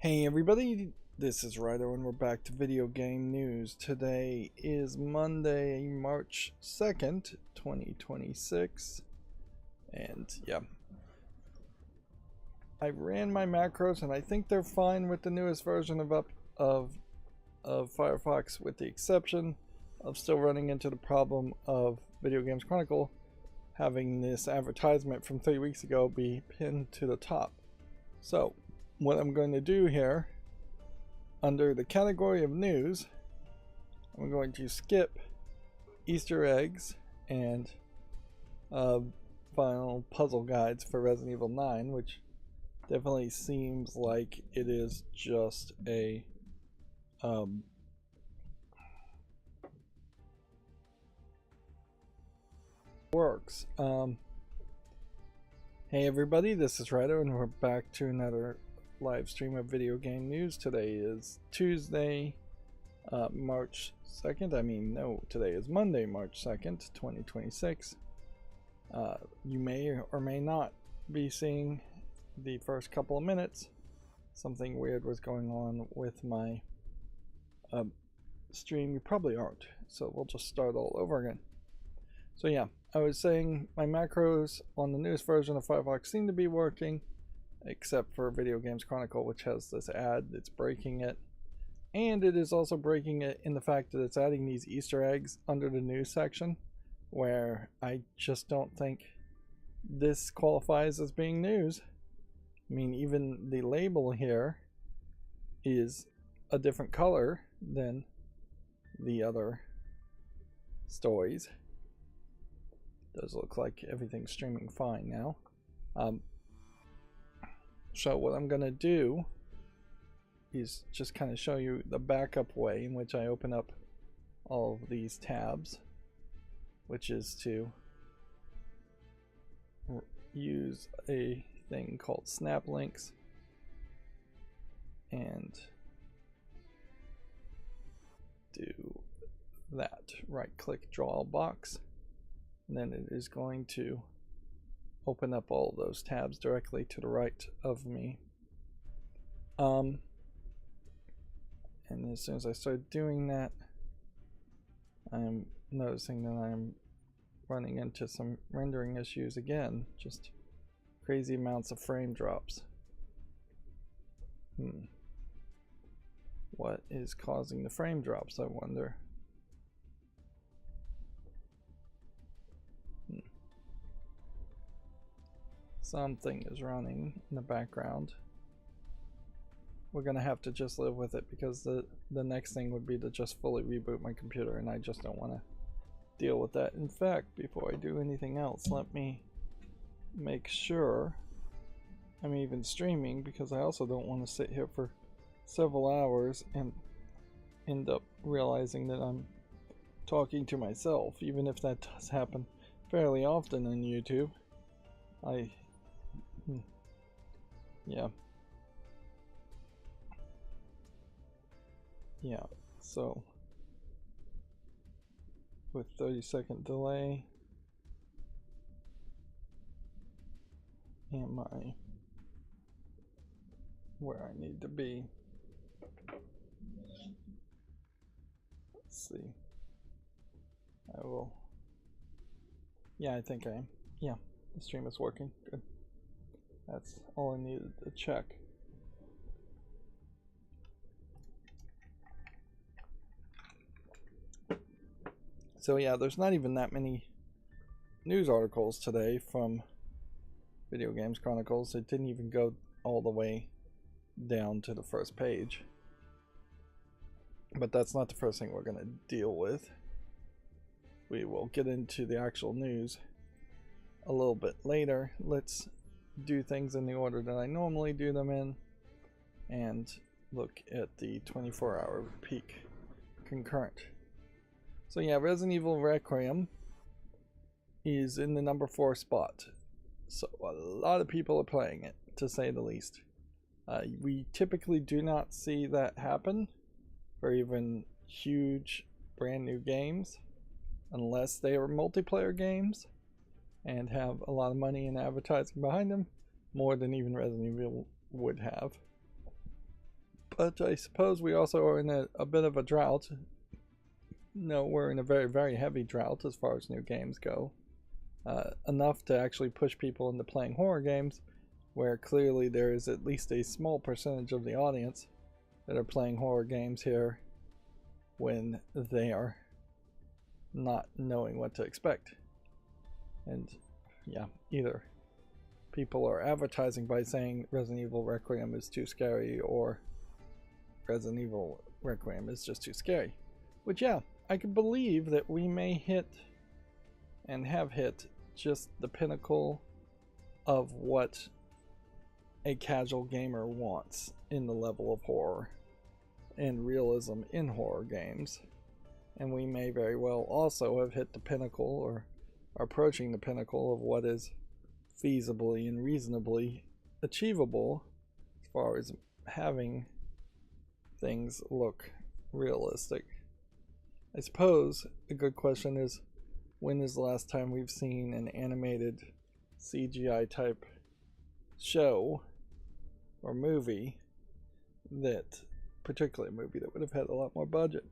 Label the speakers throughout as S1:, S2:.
S1: Hey everybody, this is Rydo and we're back to video game news. Today is Monday, March 2nd, 2026. And yeah, I ran my macros and I think they're fine with the newest version of Firefox, with the exception of still running into the problem of Video Games Chronicle having this advertisement from 3 weeks ago be pinned to the top. So what I'm going to do here, under the category of news, I'm going to skip Easter eggs and final puzzle guides for Resident Evil 9, which definitely seems like it is just a works. Hey everybody, this is Rydo and we're back to another live stream of video game news. Today is Tuesday, March 2nd. Today is Monday, March 2nd, 2026. You may or may not be seeing the first couple of minutes. Something weird was going on with my stream. You probably aren't, so we'll just start all over again. So yeah, I was saying my macros on the newest version of Firefox seem to be working, except for Video Games Chronicle, which has this ad that's breaking it. And it is also breaking it in the fact that it's adding these Easter eggs under the news section, where I just don't think this qualifies as being news. I mean, even the label here is a different color than the other stories. Does look like everything's streaming fine now. So what I'm gonna do is just kind of show you the backup way in which I open up all of these tabs, which is to use a thing called snap links and do that. Right click, draw a box, and then it is going to open up all of those tabs directly to the right of me. And as soon as I start doing that, I'm noticing that I'm running into some rendering issues again. Just crazy amounts of frame drops. What is causing the frame drops, I wonder? Something is running in the background. We're gonna have to just live with it, because the next thing would be to just fully reboot my computer, and I just don't want to deal with that. In fact, before I do anything else, let me make sure I'm even streaming, because I also don't want to sit here for several hours and end up realizing that I'm talking to myself, even if that does happen fairly often on YouTube. Yeah, so with 30-second delay, am I where I need to be? Let's see. I think I am. Yeah, the stream is working. Good. That's all I needed to check. So yeah, there's not even that many news articles today from Video Games Chronicles. It didn't even go all the way down to the first page. But that's not the first thing we're going to deal with. We will get into the actual news a little bit later. Let's do things in the order that I normally do them in and look at the 24-hour peak concurrent. So yeah, Resident Evil Requiem is in the number 4 spot. So a lot of people are playing it, to say the least. We typically do not see that happen for even huge brand new games, unless they are multiplayer games and have a lot of money and advertising behind them, more than even Resident Evil would have. But I suppose we also are in a bit of a drought. No, we're in a very, very heavy drought as far as new games go. Enough to actually push people into playing horror games, where clearly there is at least a small percentage of the audience that are playing horror games here when they are not knowing what to expect. And yeah, either people are advertising by saying Resident Evil Requiem is too scary, or Resident Evil Requiem is just too scary. Which, yeah, I can believe that we may hit and have hit just the pinnacle of what a casual gamer wants in the level of horror and realism in horror games. And we may very well also have hit the pinnacle, or are approaching the pinnacle, of what is feasibly and reasonably achievable as far as having things look realistic. I suppose a good question is, when is the last time we've seen an animated CGI type show or movie, that, particularly a movie that would have had a lot more budget,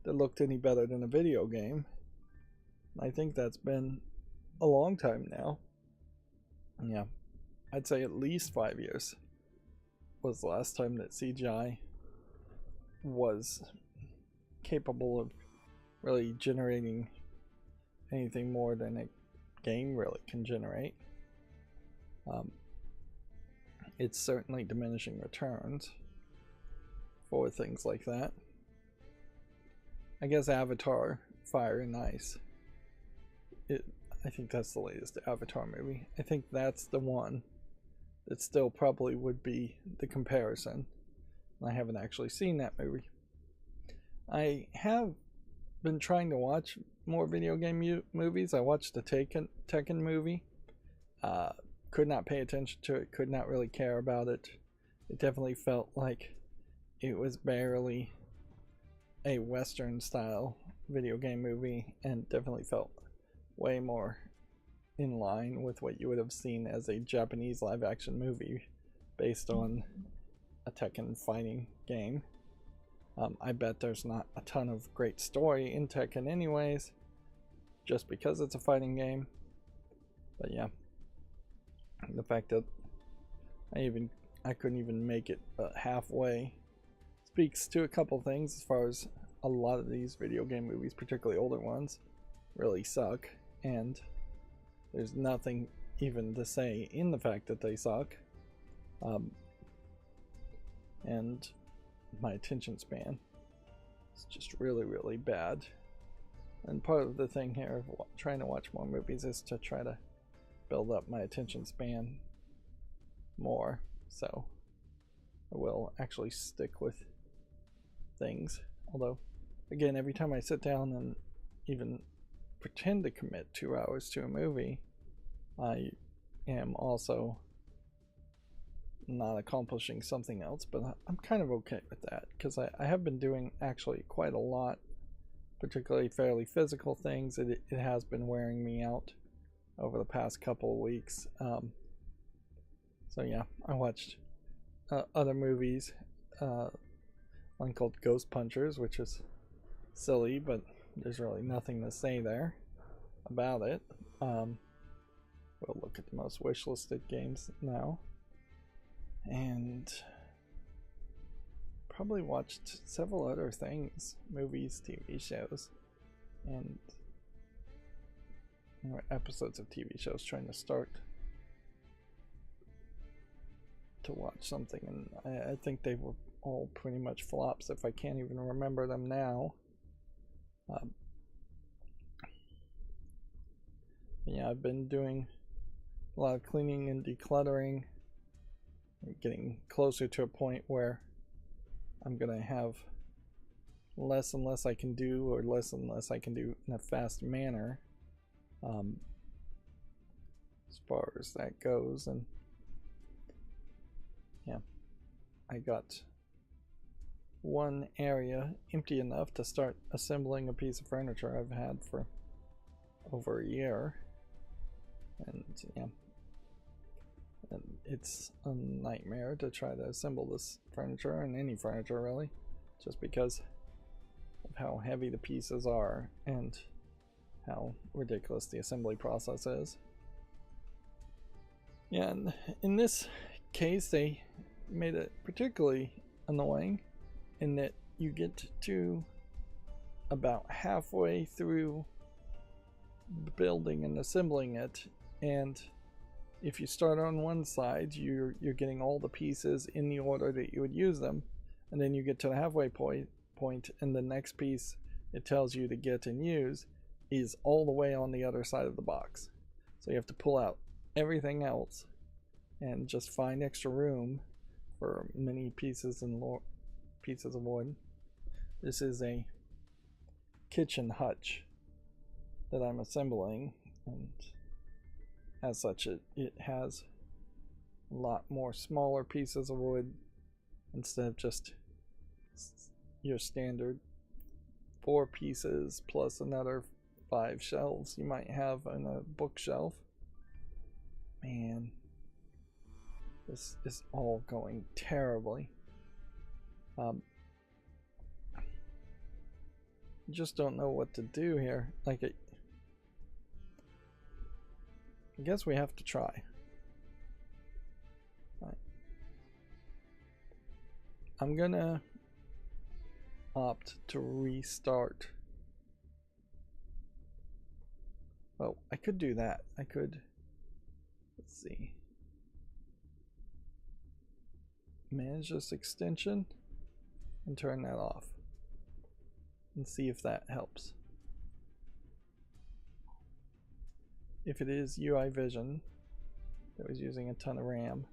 S1: that looked any better than a video game? I think that's been a long time now. Yeah, I'd say at least 5 years was the last time that CGI was capable of really generating anything more than a game really can generate. It's certainly diminishing returns for things like that. I guess Avatar, Fire and Ice. I think that's the latest Avatar movie. I think that's the one that still probably would be the comparison. I haven't actually seen that movie. I have been trying to watch more video game movies. I watched the Tekken movie. Could not pay attention to it, could not really care about it. It definitely felt like it was barely a Western style video game movie, and definitely felt way more in line with what you would have seen as a Japanese live action movie based on a Tekken fighting game. I bet there's not a ton of great story in Tekken anyways, just because it's a fighting game. But yeah, the fact that I couldn't even make it halfway speaks to a couple things, as far as a lot of these video game movies, particularly older ones, really suck, and there's nothing even to say in the fact that they suck. And my attention span is just really, really bad. And part of the thing here of trying to watch more movies is to try to build up my attention span more, so I will actually stick with things. Although, again, every time I sit down and even pretend to commit 2 hours to a movie, I am also not accomplishing something else. But I'm kind of okay with that, because I have been doing actually quite a lot, particularly fairly physical things. It has been wearing me out over the past couple of weeks. So yeah, I watched other movies, one called Ghost Punchers, which is silly, but there's really nothing to say there about it. We'll look at the most wishlisted games now, and probably watched several other things, movies, TV shows, and episodes of TV shows, trying to start to watch something, and I think they were all pretty much flops if I can't even remember them now. Yeah, I've been doing a lot of cleaning and decluttering, getting closer to a point where I'm gonna have less and less I can do, or less and less I can do in a fast manner, as far as that goes. And yeah, I got one area empty enough to start assembling a piece of furniture I've had for over a year. And yeah, and it's a nightmare to try to assemble this furniture, and any furniture really, just because of how heavy the pieces are and how ridiculous the assembly process is. Yeah, and in this case they made it particularly annoying in that you get to about halfway through building and assembling it, and if you start on one side, you're getting all the pieces in the order that you would use them, and then you get to the halfway point and the next piece it tells you to get and use is all the way on the other side of the box. So you have to pull out everything else and just find extra room for many pieces of wood. This is a kitchen hutch that I'm assembling, and as such it has a lot more smaller pieces of wood instead of just your standard 4 pieces plus another 5 shelves you might have in a bookshelf. Man, this is all going terribly. Just don't know what to do here. Like, I guess we have to try. Right. I'm gonna opt to restart. Oh, I could do that. I could, let's see, manage this extension and turn that off and see if that helps. If it is UI Vision that was using a ton of RAM,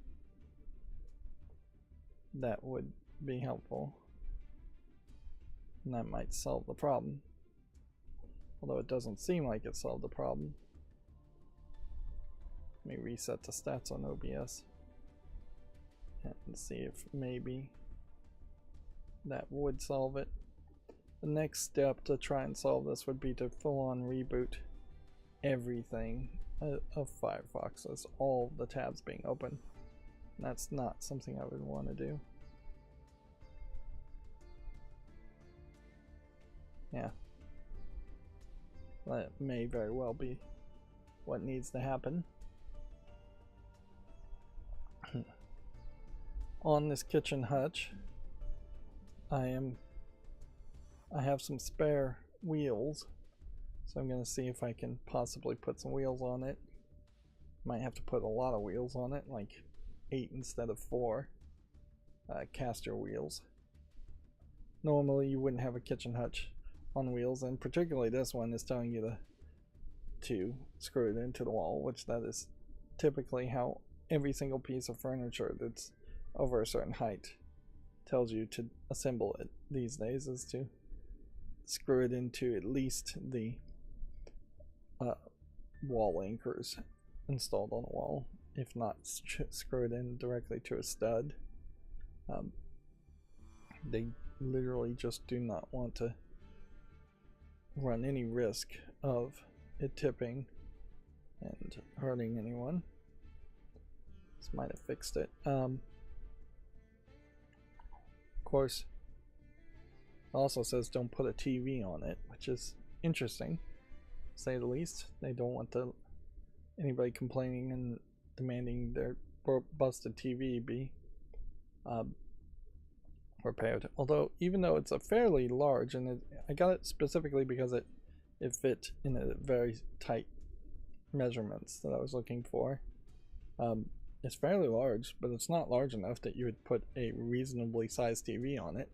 S1: that would be helpful, and that might solve the problem, although it doesn't seem like it solved the problem. Let me reset the stats on OBS and see if maybe that would solve it. The next step to try and solve this would be to full-on reboot everything of Firefox, as all the tabs being open. And that's not something I would want to do. Yeah, that may very well be what needs to happen. On this kitchen hutch, I have some spare wheels, so I'm going to see if I can possibly put some wheels on it. Might have to put a lot of wheels on it, like 8 instead of 4 caster wheels. Normally you wouldn't have a kitchen hutch on wheels, and particularly this one is telling you to screw it into the wall, which that is typically how every single piece of furniture that's over a certain height tells you to assemble it these days, is to screw it into at least the wall anchors installed on the wall, if not screw it in directly to a stud. They literally just do not want to run any risk of it tipping and hurting anyone. This might have fixed it. Of course, it also says don't put a TV on it, which is interesting, to say the least. They don't want anybody complaining and demanding their busted TV be repaired. Although, even though it's a fairly large, and I got it specifically because it fit in a very tight measurements that I was looking for. It's fairly large, but it's not large enough that you would put a reasonably sized TV on it.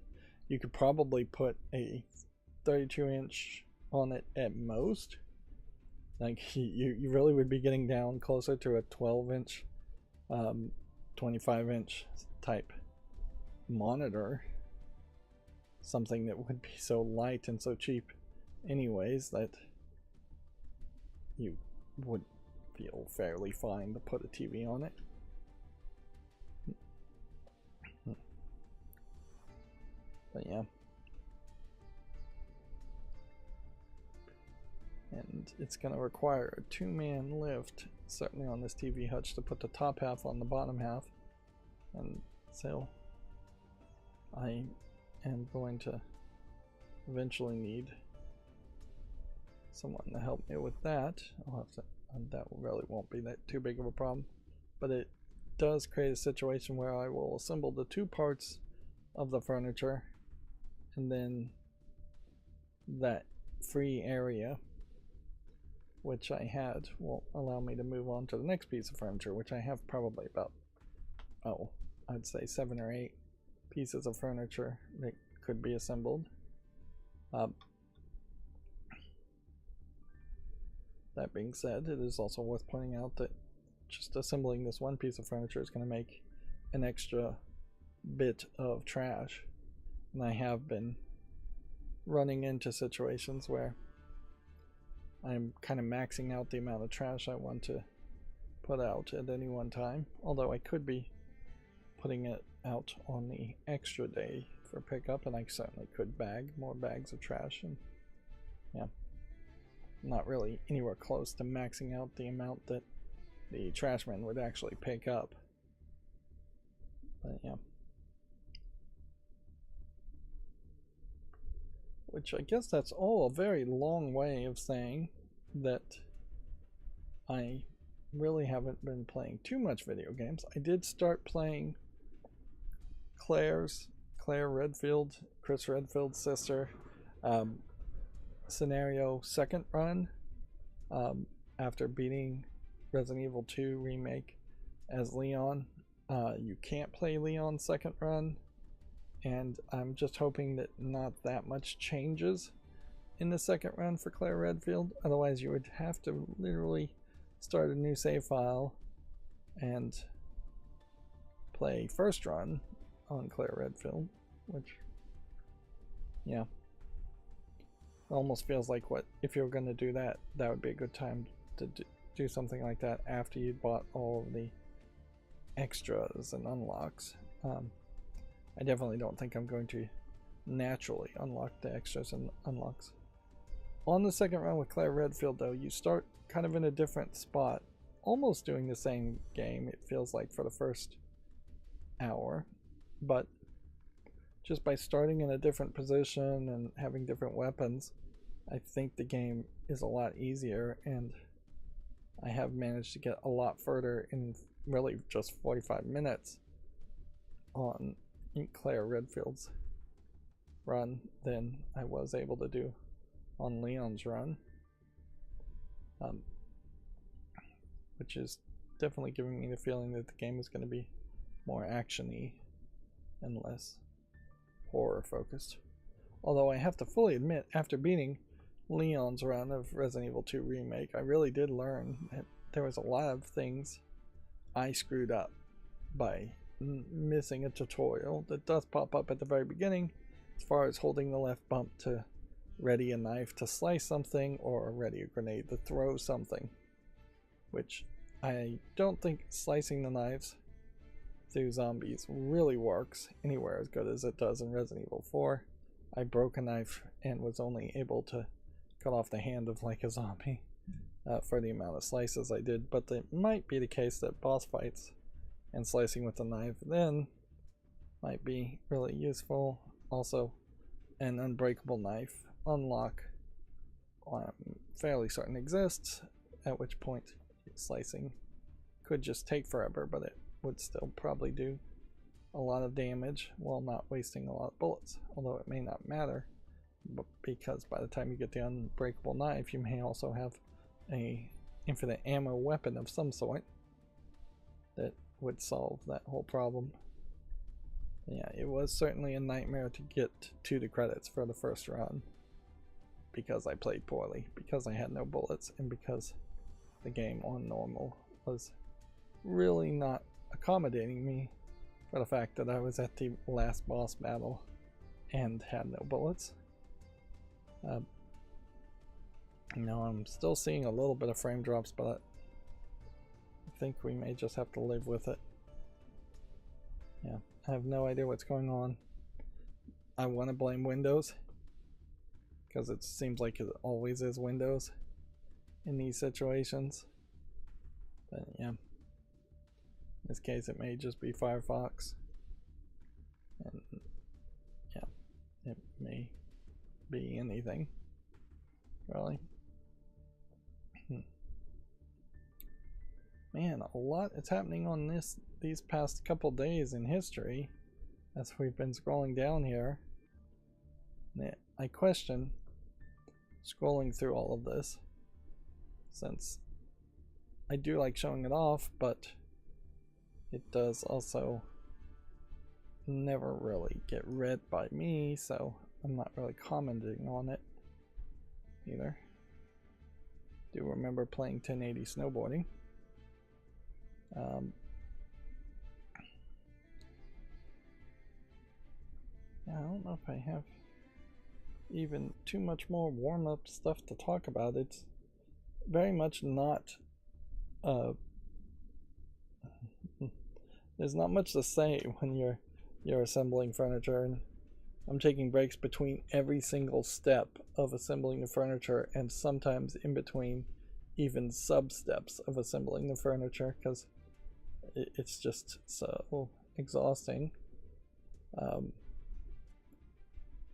S1: You could probably put a 32-inch on it at most. Like, you really would be getting down closer to a 12-inch, 25-inch type monitor. Something that would be so light and so cheap anyways that you would feel fairly fine to put a TV on it. But yeah. And it's going to require a 2-man lift certainly on this TV hutch, to put the top half on the bottom half, and so I am going to eventually need someone to help me with that. I'll have to, and that really won't be that too big of a problem, but it does create a situation where I will assemble the two parts of the furniture, and then that free area which I had will allow me to move on to the next piece of furniture, which I have probably about, oh, I'd say 7 or 8 pieces of furniture that could be assembled. That being said, it is also worth pointing out that just assembling this one piece of furniture is going to make an extra bit of trash, and I have been running into situations where I'm kind of maxing out the amount of trash I want to put out at any one time, although I could be putting it out on the extra day for pickup, and I certainly could bag more bags of trash, and yeah, not really anywhere close to maxing out the amount that the trash man would actually pick up, but yeah. Which I guess that's all a very long way of saying that I really haven't been playing too much video games. I did start playing Claire Redfield, Chris Redfield's sister, scenario second run, after beating Resident Evil 2 remake as Leon. You can't play Leon second run, and I'm just hoping that not that much changes in the second run for Claire Redfield. Otherwise you would have to literally start a new save file and play first run on Claire Redfield, which, yeah, almost feels like, what if you're going to do that, that would be a good time to do something like that after you'd bought all of the extras and unlocks. I definitely don't think I'm going to naturally unlock the extras and unlocks. On the second run with Claire Redfield, though, you start kind of in a different spot, almost doing the same game, it feels like, for the first hour, but just by starting in a different position and having different weapons, I think the game is a lot easier, and I have managed to get a lot further in really just 45 minutes on Claire Redfield's run than I was able to do on Leon's run, which is definitely giving me the feeling that the game is going to be more action-y and less horror focused. Although I have to fully admit, after beating Leon's run of Resident Evil 2 Remake, I really did learn that there was a lot of things I screwed up by missing a tutorial that does pop up at the very beginning, as far as holding the left bump to ready a knife to slice something or ready a grenade to throw something, which I don't think slicing the knives through zombies really works anywhere as good as it does in Resident Evil 4. I broke a knife and was only able to cut off the hand of like a zombie for the amount of slices I did, but it might be the case that boss fights and slicing with a knife then might be really useful. Also, an unbreakable knife unlock, I'm fairly certain exists, at which point slicing could just take forever, but it would still probably do a lot of damage while not wasting a lot of bullets, although it may not matter, but because by the time you get the unbreakable knife, you may also have a infinite ammo weapon of some sort that would solve that whole problem. Yeah, it was certainly a nightmare to get to the credits for the first run, because I played poorly, because I had no bullets, and because the game on normal was really not accommodating me for the fact that I was at the last boss battle and had no bullets. Now I'm still seeing a little bit of frame drops, but I think we may just have to live with it. Yeah, I have no idea what's going on. I want to blame Windows, because it seems like it always is Windows in these situations. But yeah, in this case it may just be Firefox, and yeah, it may be anything really. Man, a lot is happening on these past couple days in history as we've been scrolling down here. I question scrolling through all of this, since I do like showing it off, but it does also never really get read by me, so I'm not really commenting on it either. Do remember playing 1080 snowboarding. Yeah, I don't know if I have even too much more warm-up stuff to talk about. It's very much not there's not much to say when you're assembling furniture, and I'm taking breaks between every single step of assembling the furniture, and sometimes in between even sub-steps of assembling the furniture, because it's just so exhausting.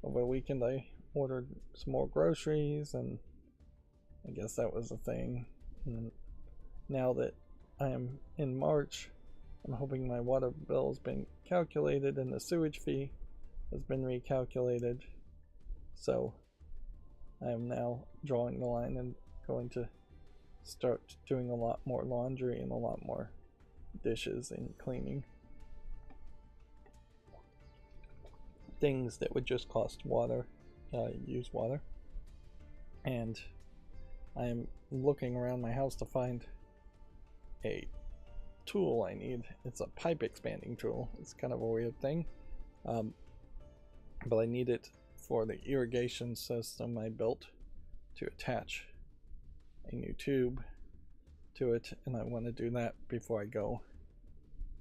S1: Over the weekend I ordered some more groceries, and I guess that was a thing. And now that I am in March, I'm hoping my water bill has been calculated and the sewage fee has been recalculated. So I am now drawing the line and going to start doing a lot more laundry and a lot more dishes and cleaning. Things that would just cost water, use water. And I am looking around my house to find a tool I need. It's a pipe expanding tool. It's kind of a weird thing, but I need it for the irrigation system I built to attach a new tube to it, and I want to do that before I go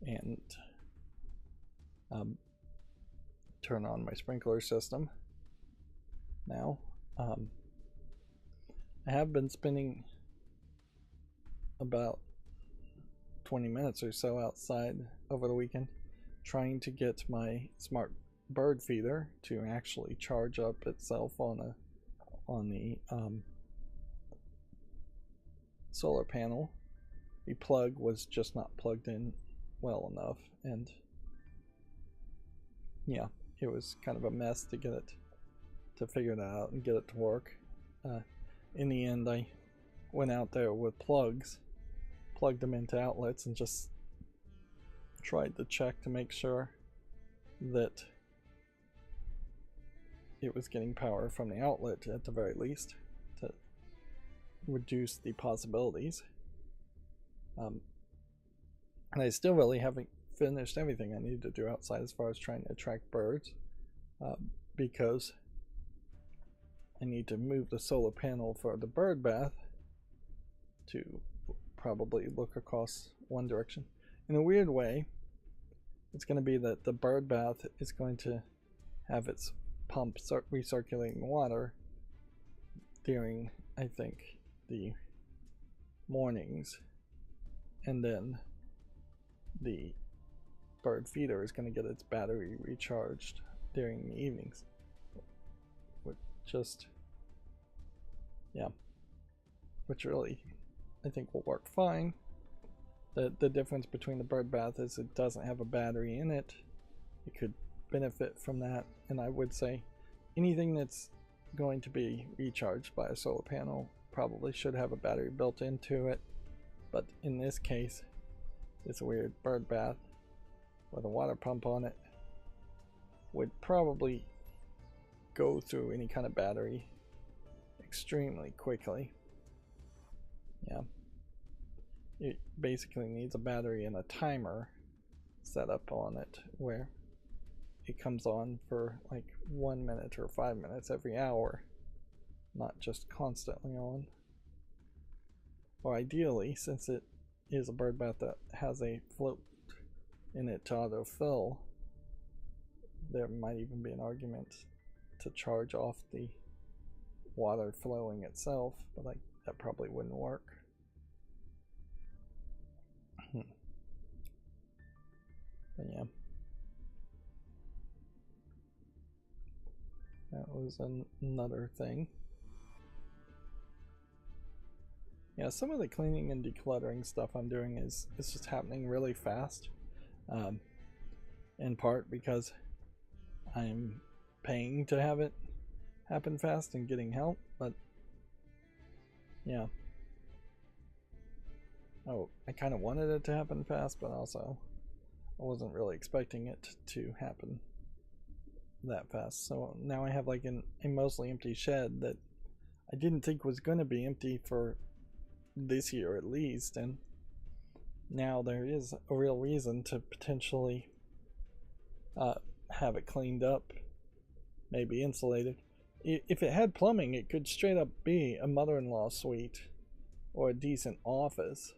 S1: and turn on my sprinkler system. Now I have been spending about 20 minutes or so outside over the weekend trying to get my smart bird feeder to actually charge up itself on the solar panel. The plug was just not plugged in well enough, and yeah, it was kind of a mess to get it to figure that out and get it to work. In the end, I went out there with plugs, plugged them into outlets, and just tried to check to make sure that it was getting power from the outlet at the very least to reduce the possibilities. And I still really haven't finished everything I need to do outside as far as trying to attract birds, because I need to move the solar panel for the bird bath to probably look across one direction. In a weird way, it's going to be that the bird bath is going to have its pump recirculating water during, I think, the mornings, and then the bird feeder is going to get its battery recharged during the evenings. Which really I think will work fine. The difference between the bird bath is it doesn't have a battery in it. It could benefit from that, and I would say anything that's going to be recharged by a solar panel probably should have a battery built into it. But in this case, this weird bird bath with a water pump on it would probably go through any kind of battery extremely quickly. Yeah, it basically needs a battery and a timer set up on it where it comes on for like 1 minute or 5 minutes every hour, not just constantly on. Or ideally, since it is a bird bath that has a float in it to autofill, there might even be an argument to charge off the water flowing itself, but that probably wouldn't work. was another thing. Yeah, some of the cleaning and decluttering stuff I'm doing is just happening really fast. In part because I'm paying to have it happen fast and getting help, but yeah. Oh, I kind of wanted it to happen fast, but also I wasn't really expecting it to happen that fast. So now I have like a mostly empty shed that I didn't think was going to be empty for this year at least, and now there is a real reason to potentially have it cleaned up, maybe insulated. If it had plumbing, it could straight up be a mother-in-law suite or a decent office.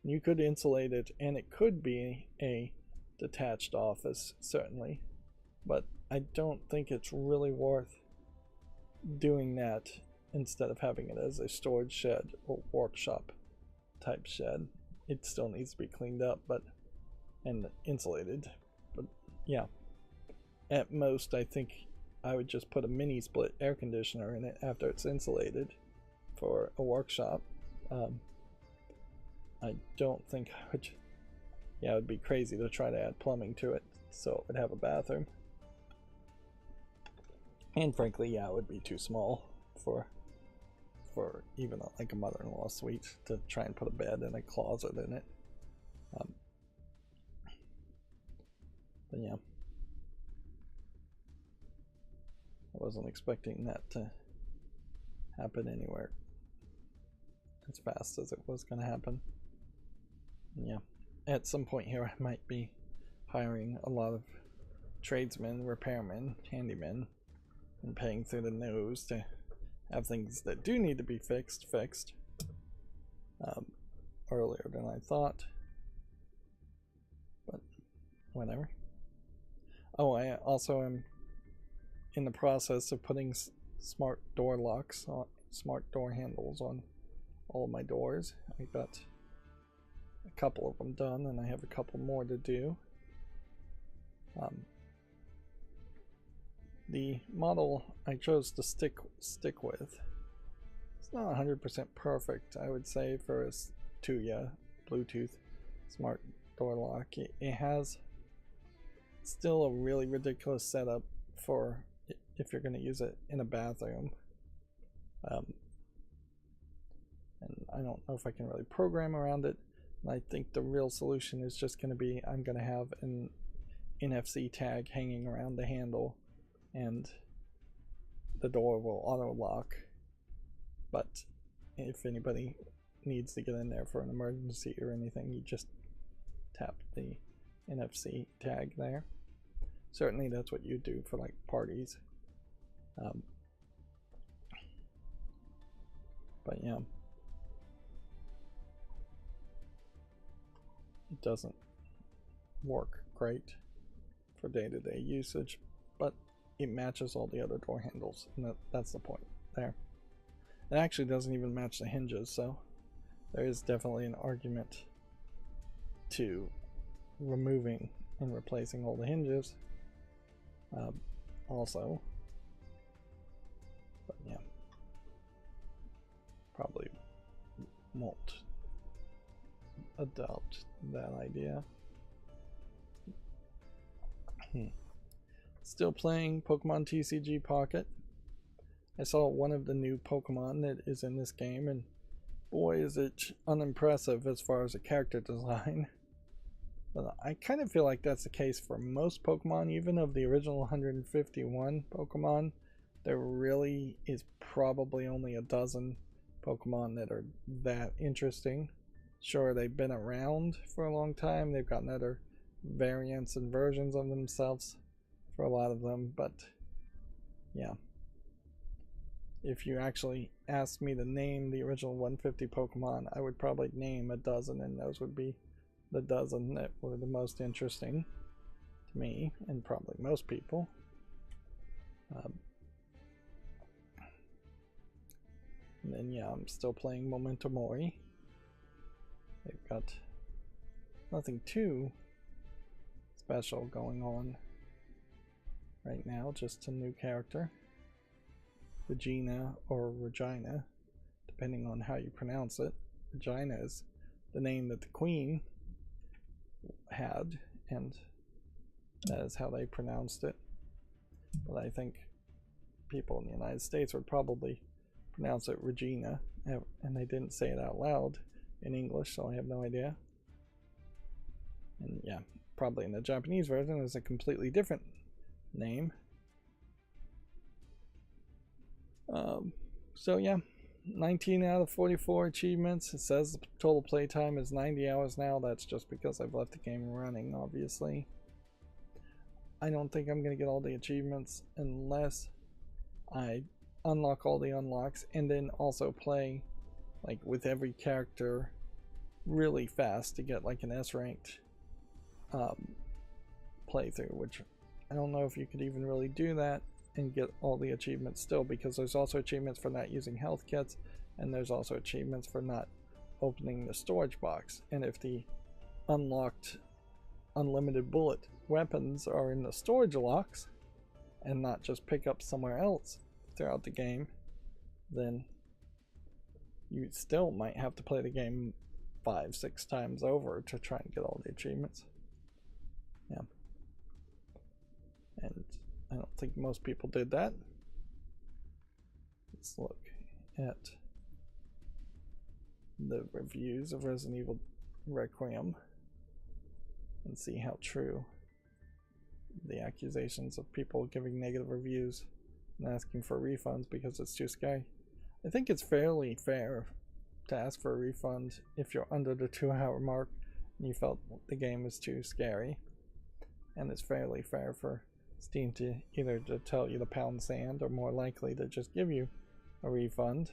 S1: You could insulate it, and it could be a detached office, certainly, but I don't think it's really worth doing that instead of having it as a storage shed or workshop type shed. It still needs to be cleaned up and insulated, but yeah, at most I think I would just put a mini split air conditioner in it after it's insulated for a workshop. I don't think I would, yeah, it would be crazy to try to add plumbing to it so it would have a bathroom. And frankly, yeah, it would be too small for even like a mother-in-law suite to try and put a bed and a closet in it. But yeah, I wasn't expecting that to happen anywhere as fast as it was going to happen. Yeah, at some point here I might be hiring a lot of tradesmen, repairmen, handymen, and paying through the nose to have things that do need to be fixed earlier than I thought, but whatever. Oh, I also am in the process of putting smart door locks on, smart door handles on all of my doors. I got a couple of them done, and I have a couple more to do. The model I chose to stick with, it's not 100% perfect, I would say, for a Tuya Bluetooth smart door lock. It has still a really ridiculous setup for if you're going to use it in a bathroom. And I don't know if I can really program around it. I think the real solution is just going to be I'm going to have an NFC tag hanging around the handle, and the door will auto lock. But if anybody needs to get in there for an emergency or anything, you just tap the NFC tag there. Certainly that's what you do for like parties. But yeah, it doesn't work great for day-to-day usage, but it matches all the other door handles, and that's the point there. It actually doesn't even match the hinges, so there is definitely an argument to removing and replacing all the hinges also. But yeah, probably won't adopt that idea. Still playing Pokemon TCG Pocket. I saw one of the new Pokemon that is in this game, and boy is it unimpressive as far as the character design. But I kind of feel like that's the case for most Pokemon, even of the original 151 Pokemon. There really is probably only a dozen Pokemon that are that interesting. Sure, they've been around for a long time. They've gotten other variants and versions of themselves for a lot of them, but yeah. If you actually asked me to name the original 150 Pokemon, I would probably name a dozen, and those would be the dozen that were the most interesting to me, and probably most people. And then yeah, I'm still playing Memento Mori. They've got nothing too special going on right now, just a new character. Regina or Regina, depending on how you pronounce it. Regina is the name that the Queen had, and that is how they pronounced it. But I think people in the United States would probably pronounce it Regina, and they didn't say it out loud in English, so I have no idea. And yeah, probably in the Japanese version is a completely different name. So yeah, 19 out of 44 achievements. It says the total playtime is 90 hours now. That's just because I've left the game running, obviously. I don't think I'm going to get all the achievements unless I unlock all the unlocks and then also play like with every character really fast to get like an S-ranked playthrough, which I don't know if you could even really do that and get all the achievements still, because there's also achievements for not using health kits, and there's also achievements for not opening the storage box. And if the unlocked unlimited bullet weapons are in the storage locks and not just pick up somewhere else throughout the game, then you still might have to play the game 5-6 times over to try and get all the achievements. Yeah. And I don't think most people did that. Let's look at the reviews of Resident Evil Requiem and see how true the accusations of people giving negative reviews and asking for refunds because it's too scary. I think it's fairly fair to ask for a refund if you're under the 2-hour mark and you felt the game is too scary. And it's fairly fair for Steam to either to tell you to pound sand or more likely to just give you a refund.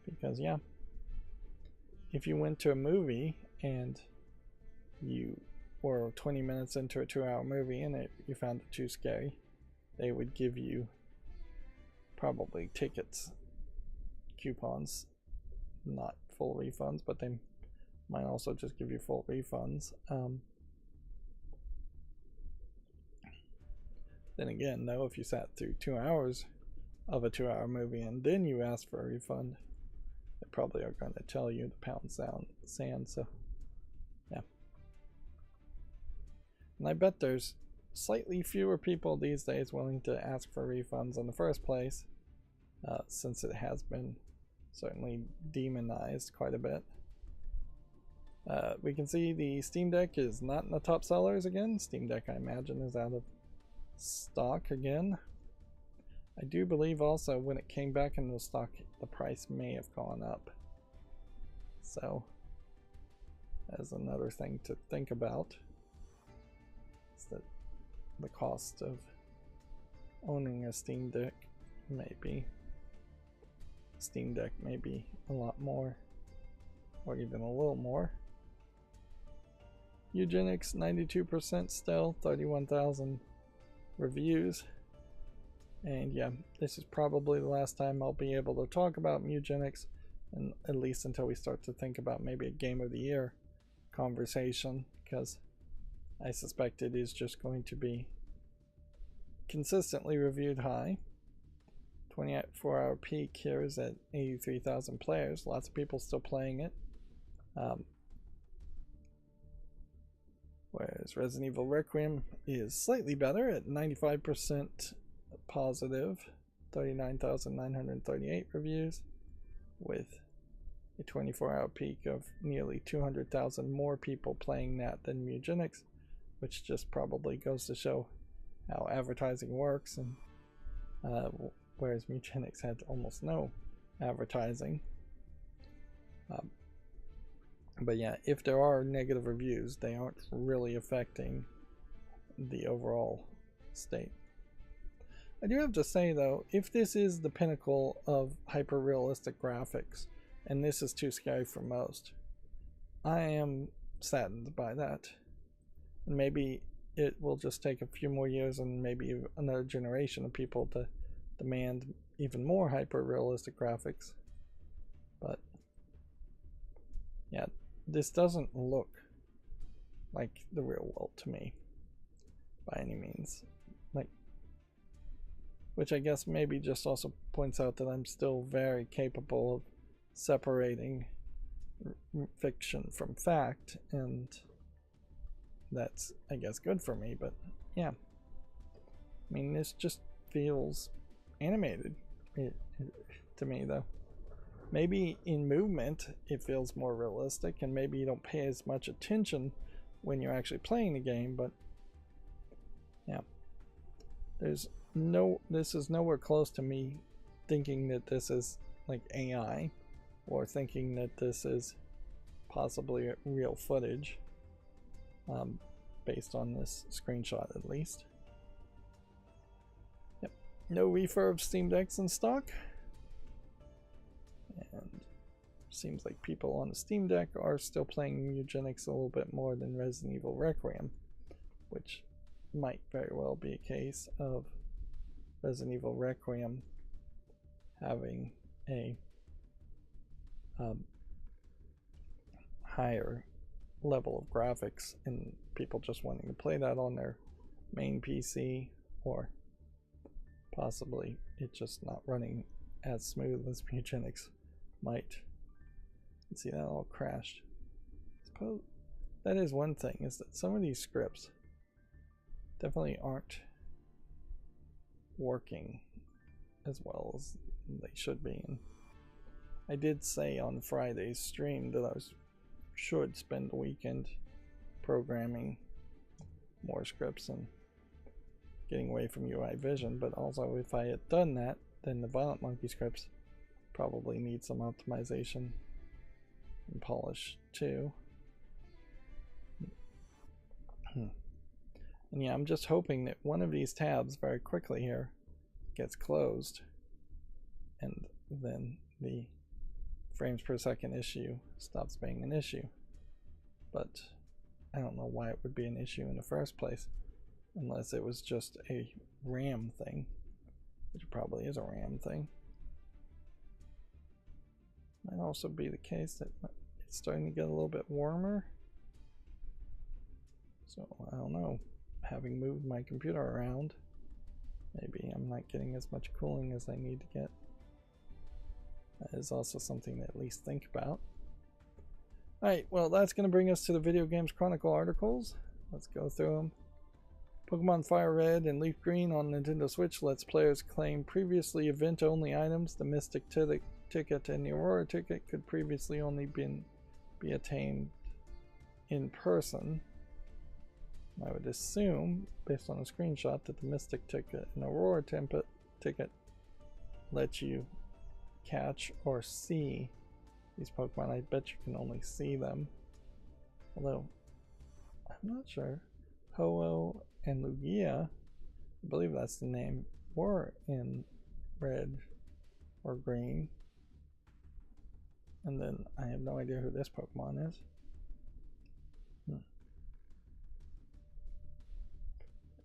S1: Because yeah, if you went to a movie and you were 20 minutes into a 2-hour movie and you found it too scary, they would give you probably tickets, coupons, not full refunds, but they might also just give you full refunds. Then again, though, if you sat through 2 hours of a 2-hour movie and then you asked for a refund, they probably are going to tell you to pound sand. So yeah, and I bet there's slightly fewer people these days willing to ask for refunds in the first place, since it has been certainly demonized quite a bit. We can see the Steam Deck is not in the top sellers again. Steam Deck, I imagine, is out of stock again. I do believe also when it came back into stock, the price may have gone up. So, as another thing to think about, is that the cost of owning a Steam Deck may be a lot more, or even a little more. Eugenics 92% still, 31,000 reviews. And yeah, this is probably the last time I'll be able to talk about Eugenics, and at least until we start to think about maybe a Game of the Year conversation, because I suspect it is just going to be consistently reviewed high. 24-hour peak here is at 83,000 players. Lots of people still playing it. Whereas Resident Evil Requiem is slightly better at 95% positive, 39,938 reviews, with a 24-hour peak of nearly 200,000 more people playing that than Eugenics, which just probably goes to show how advertising works. And whereas Eugenics had almost no advertising. But yeah, if there are negative reviews, they aren't really affecting the overall state. I do have to say though, if this is the pinnacle of hyper-realistic graphics, and this is too scary for most, I am saddened by that. And maybe it will just take a few more years and maybe another generation of people to demand even more hyper-realistic graphics. But yeah, this doesn't look like the real world to me by any means. like, which I guess maybe just also points out that I'm still very capable of separating fiction from fact, and that's, I guess, good for me. But yeah, I mean, this just feels animated to me, though. Maybe in movement it feels more realistic, and maybe you don't pay as much attention when you're actually playing the game, but yeah, this is nowhere close to me thinking that this is like AI, or thinking that this is possibly real footage, based on this screenshot at least. Yep, no refurb Steam Decks in stock, and seems like people on the Steam Deck are still playing Eugenics a little bit more than Resident Evil Requiem, which might very well be a case of Resident Evil Requiem having a higher level of graphics and people just wanting to play that on their main PC, or possibly it just not running as smooth as Eugenics might. See, that all crashed. Suppose that is one thing, is that some of these scripts definitely aren't working as well as they should be. And I did say on Friday's stream that I should spend the weekend programming more scripts and getting away from UI Vision, but also if I had done that, then the Violent Monkey scripts probably need some optimization and polish too. And yeah, I'm just hoping that one of these tabs very quickly here gets closed, and then the frames per second issue stops being an issue. But I don't know why it would be an issue in the first place, unless it was just a RAM thing, which probably is a RAM thing. Might also be the case that it's starting to get a little bit warmer. So I don't know, having moved my computer around, maybe I'm not getting as much cooling as I need to get. That is also something to at least think about. Alright, well, that's going to bring us to the Video Games Chronicle articles. Let's go through them. Pokemon Fire Red and Leaf Green on Nintendo Switch lets players claim previously event-only items. The Mystic Ticket and the Aurora Ticket could previously only be attained in person. I would assume, based on a screenshot, that the Mystic Ticket and Aurora Ticket let you catch or see these Pokemon. I bet you can only see them. Although, I'm not sure. Ho-Oh and Lugia, I believe that's the name, were in red or green. And then I have no idea who this Pokemon is.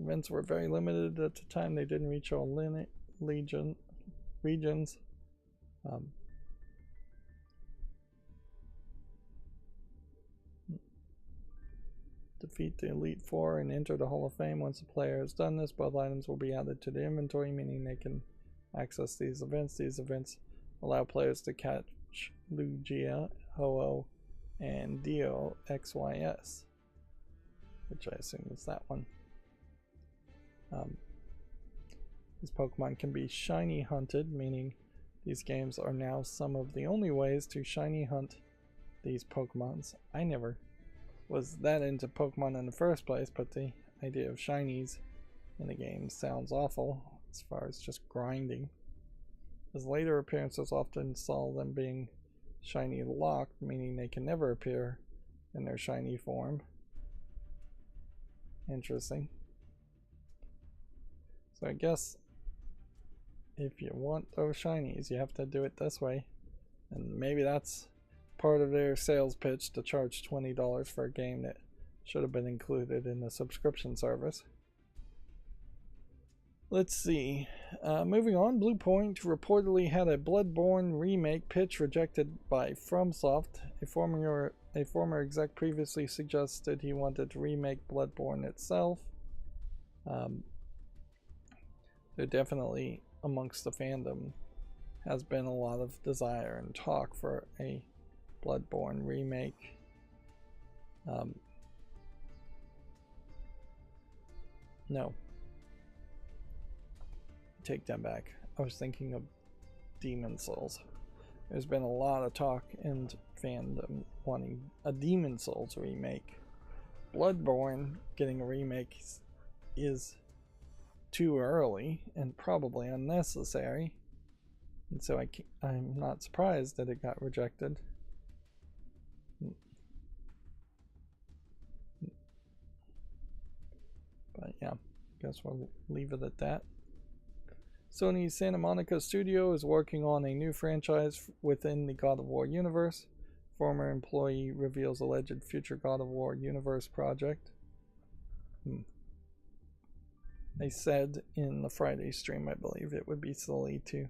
S1: Events were very limited at the time. They didn't reach all regions. Defeat the Elite Four and enter the Hall of Fame. Once the player has done this, both items will be added to the inventory, meaning they can access these events. These events allow players to catch Lugia, Ho-Oh, and Dio XYS, which I assume is that one. These Pokemon can be shiny hunted, meaning these games are now some of the only ways to shiny hunt these Pokemons. I never was that into Pokemon in the first place, but the idea of shinies in the game sounds awful as far as just grinding. As later appearances often saw them being shiny locked, meaning they can never appear in their shiny form. Interesting. So I guess if you want those shinies, you have to do it this way. And maybe that's part of their sales pitch, to charge $20 for a game that should have been included in the subscription service. Let's see. Moving on, Bluepoint reportedly had a Bloodborne remake pitch rejected by FromSoft. A former exec previously suggested he wanted to remake Bloodborne itself. there definitely amongst the fandom has been a lot of desire and talk for a Bloodborne remake. No. Take that back. I was thinking of Demon Souls. There's been a lot of talk and fandom wanting a Demon Souls remake. Bloodborne getting a remake is too early and probably unnecessary, and so I'm not surprised that it got rejected. But yeah, guess we'll leave it at that. Sony's Santa Monica studio is working on a new franchise within the God of War universe. Former employee reveals alleged future God of War universe project. They said in the Friday stream, I believe, it would be silly to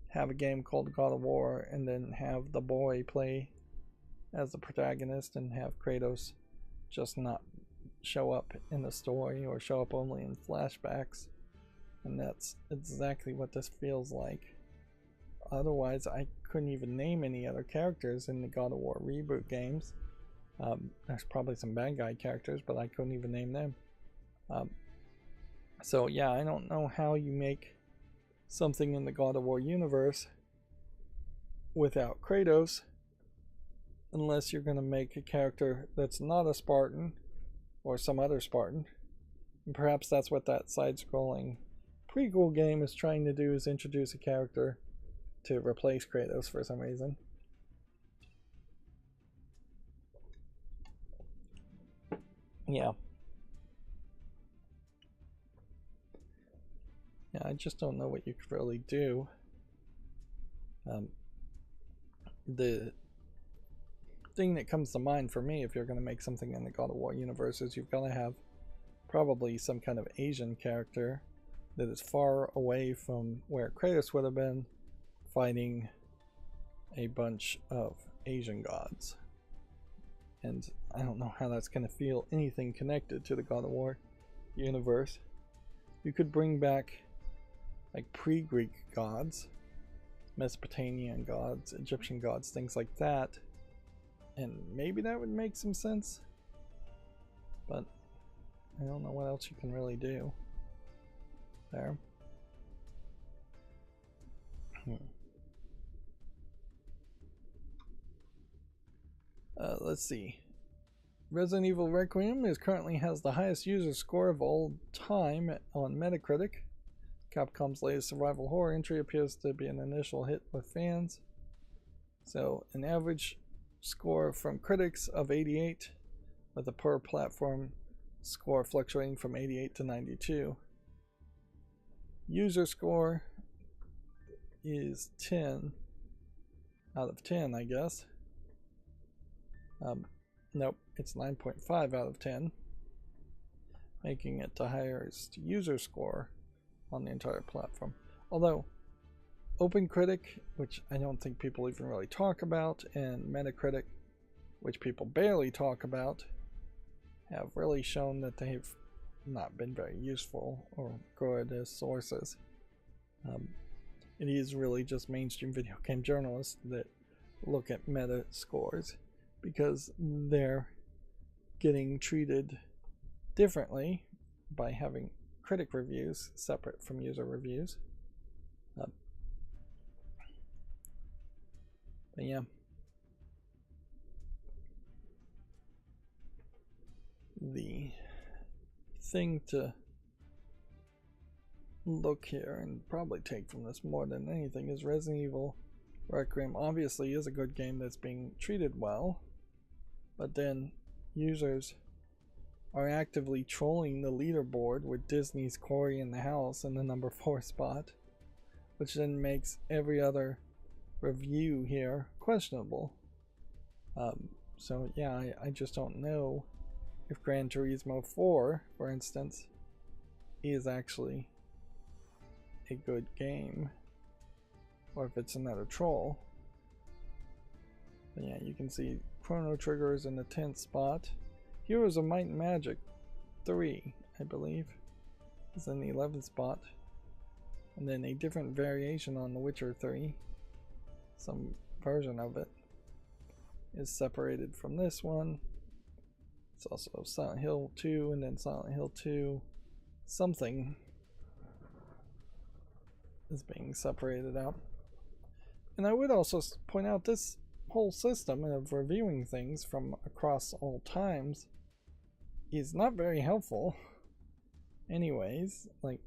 S1: have a game called God of War and then have the boy play as the protagonist and have Kratos just not show up in the story or show up only in flashbacks. And that's exactly what this feels like. Otherwise, I couldn't even name any other characters in the God of War reboot games. There's probably some bad guy characters, but I couldn't even name them. So yeah, I don't know how you make something in the God of War universe without Kratos, unless you're going to make a character that's not a Spartan or some other Spartan. And perhaps that's what that side-scrolling prequel game is trying to do, is introduce a character to replace Kratos for some reason. Yeah, I just don't know what you could really do. The thing that comes to mind for me, if you're going to make something in the God of War universe, is you've got to have probably some kind of Asian character that is far away from where Kratos would have been, fighting a bunch of Asian gods. And I don't know how that's going to feel anything connected to the God of War universe. You could bring back like pre-Greek gods, Mesopotamian gods, Egyptian gods, things like that, and maybe that would make some sense, but I don't know what else you can really do there. Let's see. Resident Evil Requiem currently has the highest user score of all time on Metacritic. Capcom's latest survival horror entry appears to be an initial hit with fans. So, an average score from critics of 88, with a per platform score fluctuating from 88 to 92. User score is 10 out of 10, I guess. Nope, it's 9.5 out of 10, making it the highest user score on the entire platform. Although OpenCritic, which I don't think people even really talk about, and Metacritic, which people barely talk about, have really shown that they've not been very useful or good as sources. It is really just mainstream video game journalists that look at meta scores, because they're getting treated differently by having critic reviews separate from user reviews. But yeah. The thing to look here and probably take from this more than anything is Resident Evil Requiem obviously is a good game that's being treated well, but then users are actively trolling the leaderboard with Disney's Cory in the House in the number 4 spot, which then makes every other review here questionable. So yeah, I just don't know if Gran Turismo 4, for instance, is actually a good game, or if it's another troll. But yeah, you can see Chrono Trigger is in the 10th spot. Heroes of Might and Magic 3, I believe, is in the 11th spot. and then a different variation on The Witcher 3. Some version of it is separated from this one. It's also Silent Hill 2 and then Silent Hill 2. Something is being separated out. And I would also point out this whole system of reviewing things from across all times is not very helpful. Anyways, like,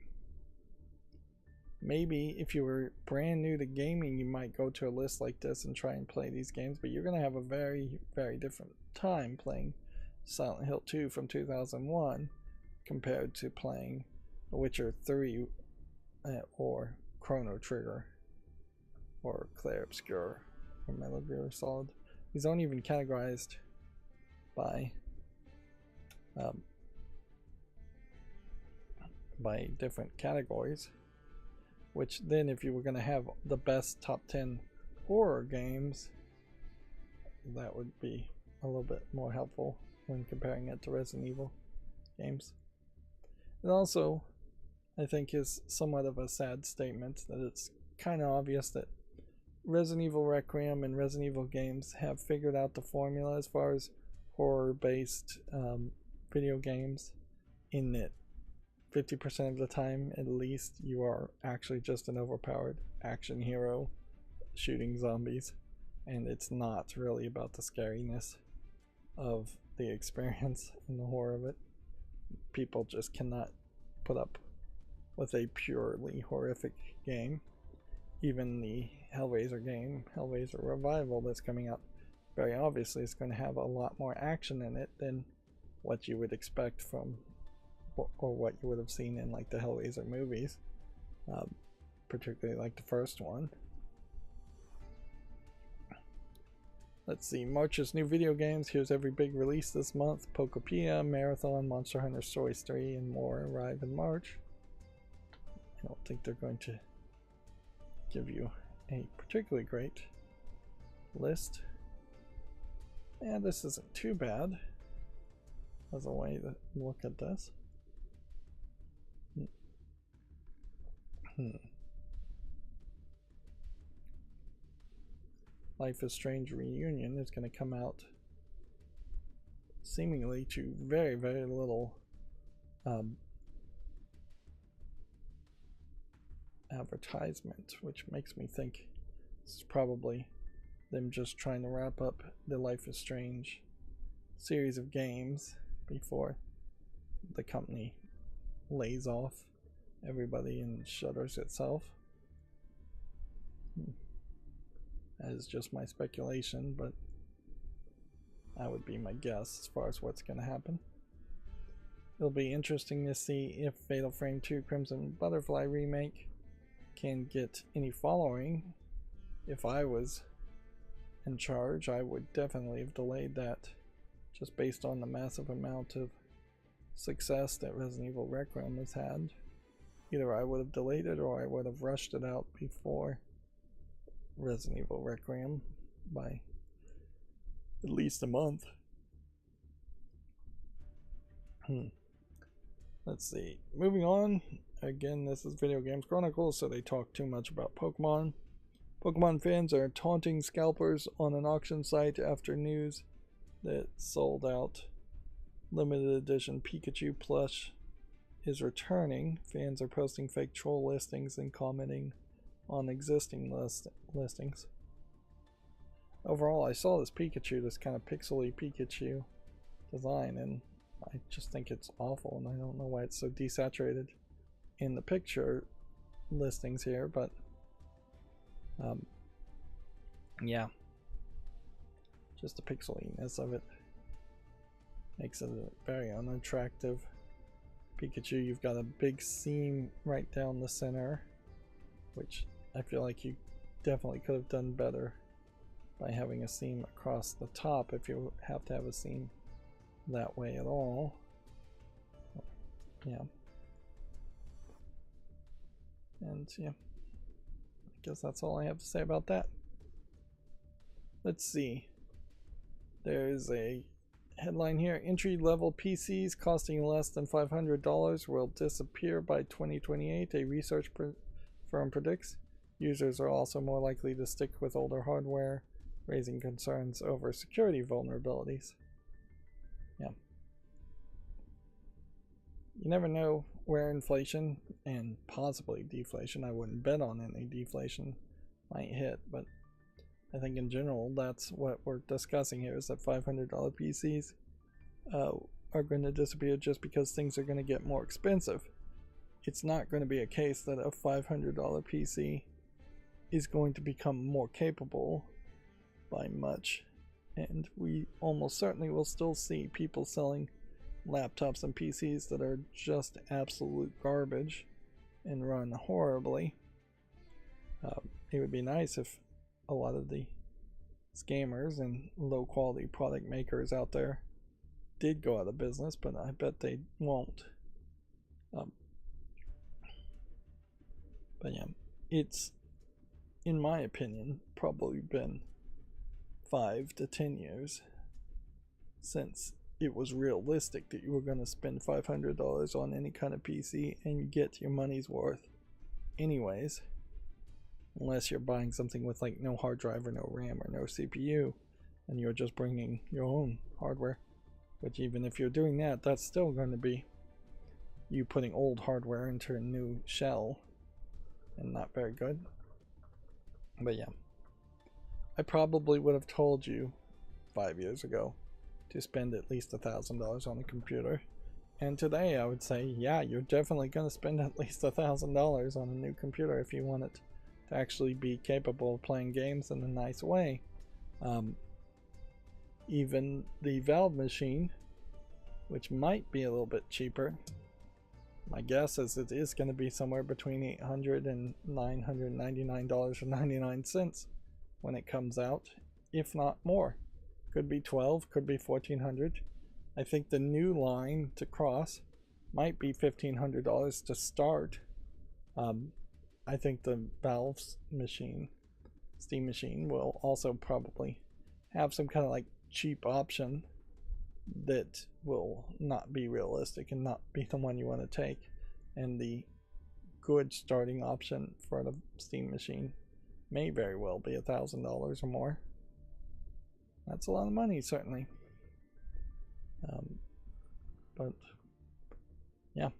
S1: maybe if you were brand new to gaming, you might go to a list like this and try and play these games, but you're going to have a very, very different time playing Silent Hill 2 from 2001 compared to playing The Witcher 3 or Chrono Trigger or Clair Obscur or Metal Gear Solid. These aren't even categorized by different categories, which then if you were going to have the best top 10 horror games, that would be a little bit more helpful when comparing it to Resident Evil games. It also, I think, is somewhat of a sad statement that it's kind of obvious that Resident Evil Requiem and Resident Evil games have figured out the formula as far as horror-based video games, in that 50% of the time at least you are actually just an overpowered action hero shooting zombies, and it's not really about the scariness of the experience and the horror of it. People just cannot put up with a purely horrific game. Even the Hellraiser game, Hellraiser Revival, that's coming out, very obviously is going to have a lot more action in it than what you would expect from, or what you would have seen in like the Hellraiser movies, particularly like the first one. Let's see, March's new video games. Here's every big release this month. Pokopia, Marathon, Monster Hunter Stories 3, and more arrive in March. I don't think they're going to give you a particularly great list. And this isn't too bad as a way to look at this. Life is Strange Reunion is going to come out seemingly to very, very little advertisement, which makes me think this is probably them just trying to wrap up the Life is Strange series of games before the company lays off everybody and shutters itself. That is just my speculation, but that would be my guess as far as what's going to happen. It'll be interesting to see if Fatal Frame 2 Crimson Butterfly Remake can get any following. If I was in charge, I would definitely have delayed that, just based on the massive amount of success that Resident Evil Requiem has had. Either I would have delayed it or I would have rushed it out before Resident Evil Requiem by at least a month. Let's see. Moving on. Again, this is Video Games Chronicles, so they talk too much about Pokemon. Pokemon fans are taunting scalpers on an auction site after news that sold out limited edition Pikachu plush is returning. Fans are posting fake troll listings and commenting on existing listings. Overall, I saw this Pikachu, this kind of pixely Pikachu design, and I just think it's awful, and I don't know why it's so desaturated in the picture listings here, but yeah, just the pixeliness of it makes it a very unattractive Pikachu. You've got a big seam right down the center, which I feel like you definitely could have done better by having a seam across the top if you have to have a seam that way at all. Yeah. And yeah, I guess that's all I have to say about that. Let's see. There's a headline here. Entry-level PCs costing less than $500 will disappear by 2028. A research firm predicts users are also more likely to stick with older hardware, raising concerns over security vulnerabilities. Yeah. You never know where inflation and possibly deflation, I wouldn't bet on any deflation, might hit, but I think in general that's what we're discussing here, is that $500 PCs are going to disappear just because things are going to get more expensive. It's not going to be a case that a $500 PC is going to become more capable by much, and we almost certainly will still see people selling laptops and PCs that are just absolute garbage and run horribly. It would be nice if a lot of the scammers and low quality product makers out there did go out of business, but I bet they won't. But yeah, it's, in my opinion, probably been 5 to 10 years since it was realistic that you were going to spend $500 on any kind of PC and get your money's worth anyways, unless you're buying something with like no hard drive or no RAM or no CPU and you're just bringing your own hardware, which even if you're doing that, that's still going to be you putting old hardware into a new shell and not very good. But yeah, I probably would have told you 5 years ago to spend at least $1,000 on a computer, and today I would say, yeah, you're definitely going to spend at least $1,000 on a new computer if you want it to actually be capable of playing games in a nice way. Even the Valve machine, which might be a little bit cheaper, my guess is it is going to be somewhere between $800 and $999.99 when it comes out, if not more. Could be $1,200, could be $1,400. I think the new line to cross might be $1,500 to start. I think the Valve's machine, Steam machine, will also probably have some kind of like cheap option that will not be realistic and not be the one you want to take, and the good starting option for the Steam machine may very well be $1,000 or more. That's a lot of money, certainly. But yeah,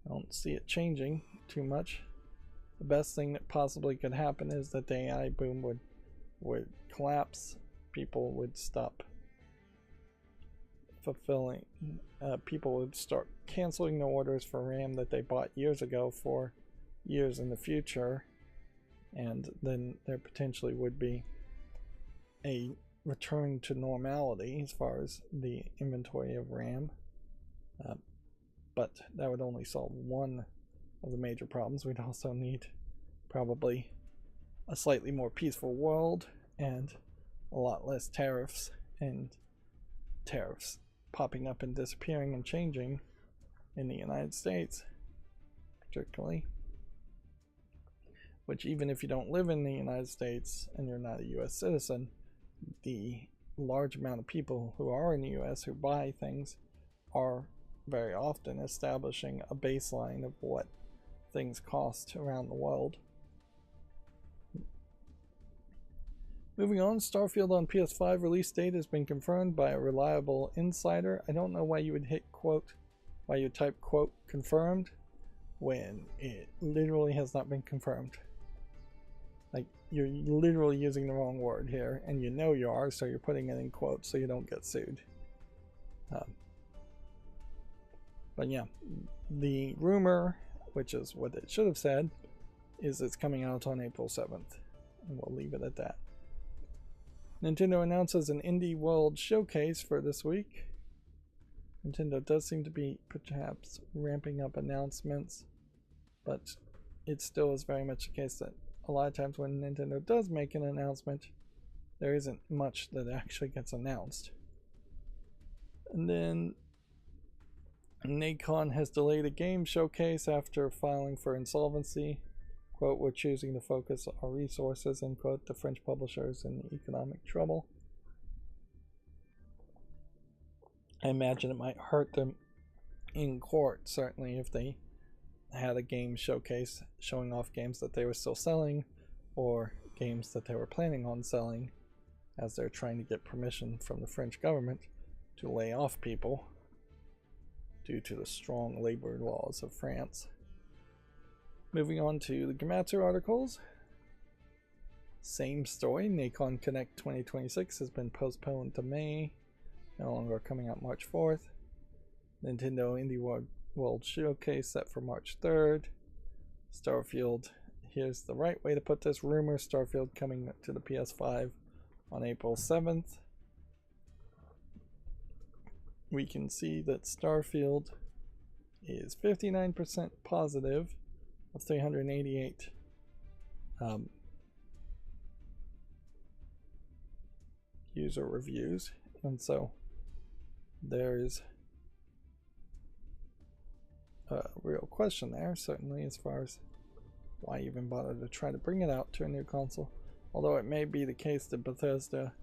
S1: I don't see it changing too much. The best thing that possibly could happen is that the AI boom would collapse. People would stop fulfilling, people would start canceling the orders for RAM that they bought years ago for years in the future, and then there potentially would be a return to normality as far as the inventory of RAM. But that would only solve one of the major problems. We'd also need probably a slightly more peaceful world and a lot less tariffs, and tariffs popping up and disappearing and changing in the United States particularly, which even if you don't live in the United States and you're not a US citizen, the large amount of people who are in the US who buy things are very often establishing a baseline of what things cost around the world. Moving on, Starfield on PS5 release date has been confirmed by a reliable insider. I don't know why you would hit quote, why you type quote confirmed when it literally has not been confirmed. Like, you're literally using the wrong word here, and you know you are, so you're putting it in quotes so you don't get sued. But yeah, the rumor, which is what it should have said, is it's coming out on April 7th, and we'll leave it at that. Nintendo announces an Indie World Showcase for this week. Nintendo does seem to be perhaps ramping up announcements, but it still is very much the case that a lot of times when Nintendo does make an announcement, there isn't much that actually gets announced. And then Nacon has delayed a game showcase after filing for insolvency. Quote, we're choosing to focus our resources, end quote, the French publishers in economic trouble. I imagine it might hurt them in court, certainly, if they had a game showcase showing off games that they were still selling or games that they were planning on selling, as they're trying to get permission from the French government to lay off people due to the strong labor laws of France. Moving on to the Gematsu articles. Same story, Nacon Connect 2026 has been postponed to May, no longer coming out March 4th. Nintendo Indie World Showcase set for March 3rd. Starfield, here's the right way to put this, rumor Starfield coming to the PS5 on April 7th. We can see that Starfield is 59% positive of 388 user reviews, and so there's a real question there, certainly, as far as why even bother to try to bring it out to a new console. Although it may be the case that Bethesda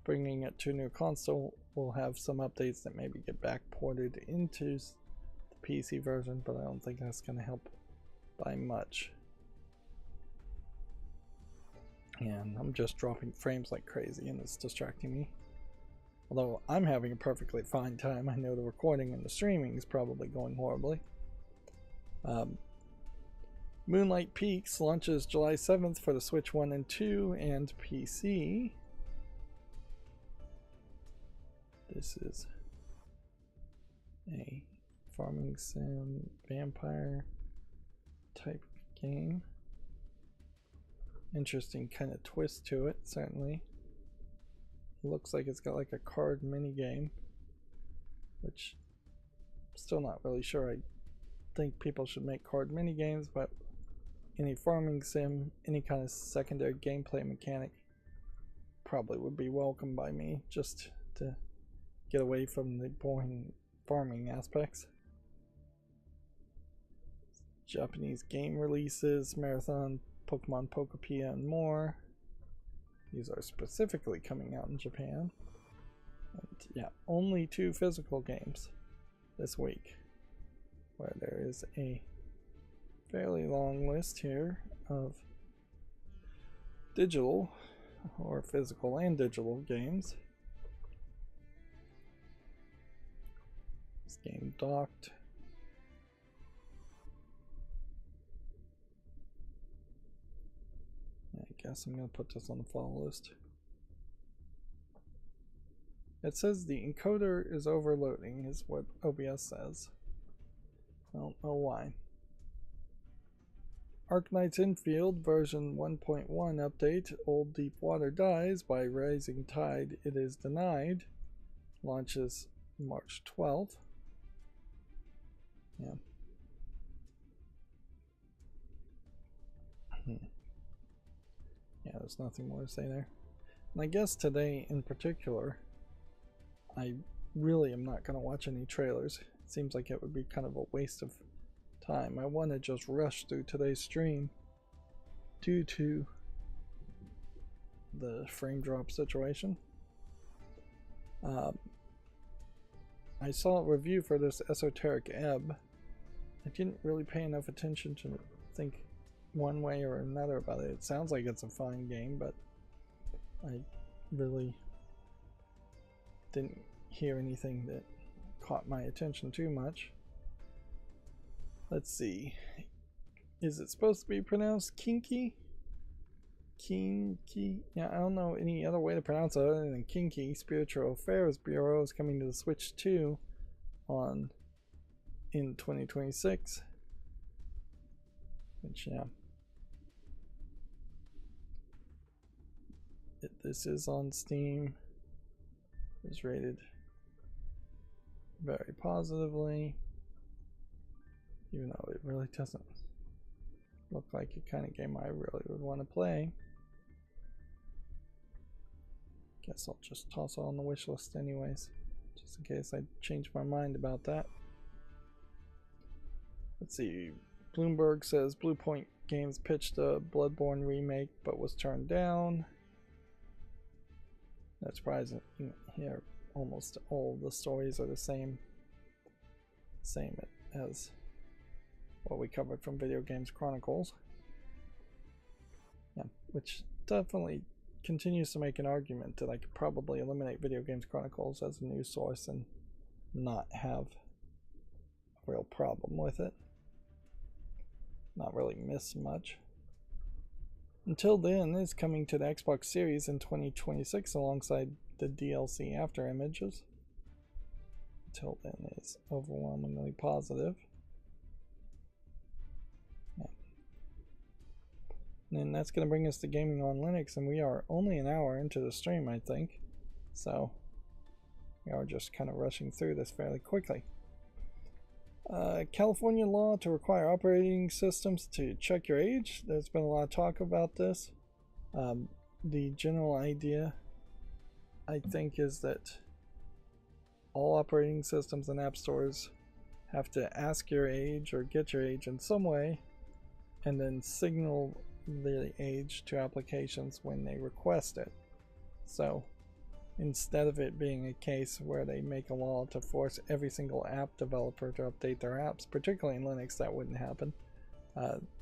S1: bringing it to a new console will have some updates that maybe get back ported into the PC version, but I don't think that's going to help by much. And I'm just dropping frames like crazy and it's distracting me. Although I'm having a perfectly fine time, I know the recording and the streaming is probably going horribly. Moonlight Peaks launches July 7th for the Switch 1 and 2 and PC. This is a farming sim vampire type game. Interesting kind of twist to it, certainly. Looks like it's got like a card mini game, which I'm still not really sure. I think people should make card mini games, but any farming sim, any kind of secondary gameplay mechanic probably would be welcome by me, just to get away from the boring farming aspects. Japanese game releases, Marathon, Pokemon Pokopia, and more. These are specifically coming out in Japan. And yeah, only 2 physical games this week, where there is a fairly long list here of digital, or physical and digital games. This game docked. I guess I'm going to put this on the follow list. It says the encoder is overloading, is what OBS says. I don't know why. Arknight's Infield version 1.1 update, Old Deep Water dies by rising tide, it is denied. Launches March 12th. Yeah. Yeah, there's nothing more to say there. And I guess today in particular, I really am not going to watch any trailers. It seems like it would be kind of a waste of time. I want to just rush through today's stream due to the frame drop situation. I saw a review for this Esoteric Ebb. I didn't really pay enough attention to think one way or another about it. It sounds like it's a fine game, but I really didn't hear anything that caught my attention too much. Let's see. Is it supposed to be pronounced Kinky? Kinky? Yeah, I don't know any other way to pronounce it other than Kinky. Spiritual Affairs Bureau is coming to the Switch 2 in 2026. Which, yeah. This is on Steam. It's rated very positively, even though it really doesn't look like a kind of game I really would want to play. Guess I'll just toss it on the wish list anyways, just in case I change my mind about that. Let's see. Bloomberg says Bluepoint Games pitched a Bloodborne remake but was turned down. Not surprising here. Almost all the stories are the same as what we covered from Video Games Chronicles. Yeah, which definitely continues to make an argument that I could probably eliminate Video Games Chronicles as a news source and not have a real problem with it. Not really miss much. Until then, it's coming to the Xbox Series in 2026 alongside the DLC after images. Until then is overwhelmingly positive. Yeah. And that's going to bring us to Gaming on Linux, and we are only an hour into the stream, I think. So we are just kind of rushing through this fairly quickly. California law to require operating systems to check your age. There's been a lot of talk about this. The general idea, I think, is that all operating systems and app stores have to ask your age or get your age in some way and then signal the age to applications when they request it. So instead of it being a case where they make a law to force every single app developer to update their apps, particularly in Linux, that wouldn't happen.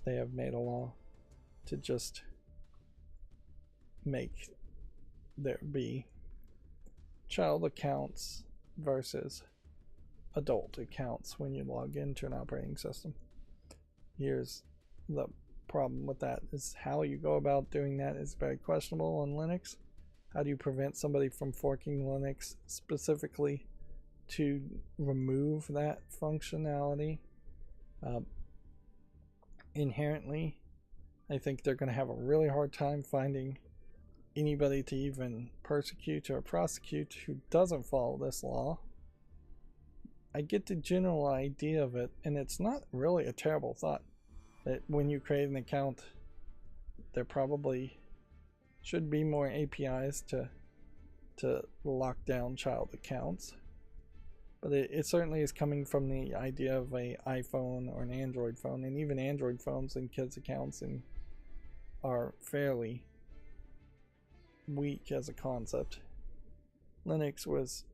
S1: They have made a law to just make there be child accounts versus adult accounts when you log into an operating system. Here's the problem with that, is how you go about doing that is very questionable on Linux. How do you prevent somebody from forking Linux specifically to remove that functionality? Inherently, I think they're going to have a really hard time finding anybody to even persecute or prosecute who doesn't follow this law. I get the general idea of it, and it's not really a terrible thought that when you create an account, there probably should be more APIs to lock down child accounts. But it certainly is coming from the idea of an iPhone or an Android phone, and even Android phones and kids' accounts are fairly weak as a concept. Linux was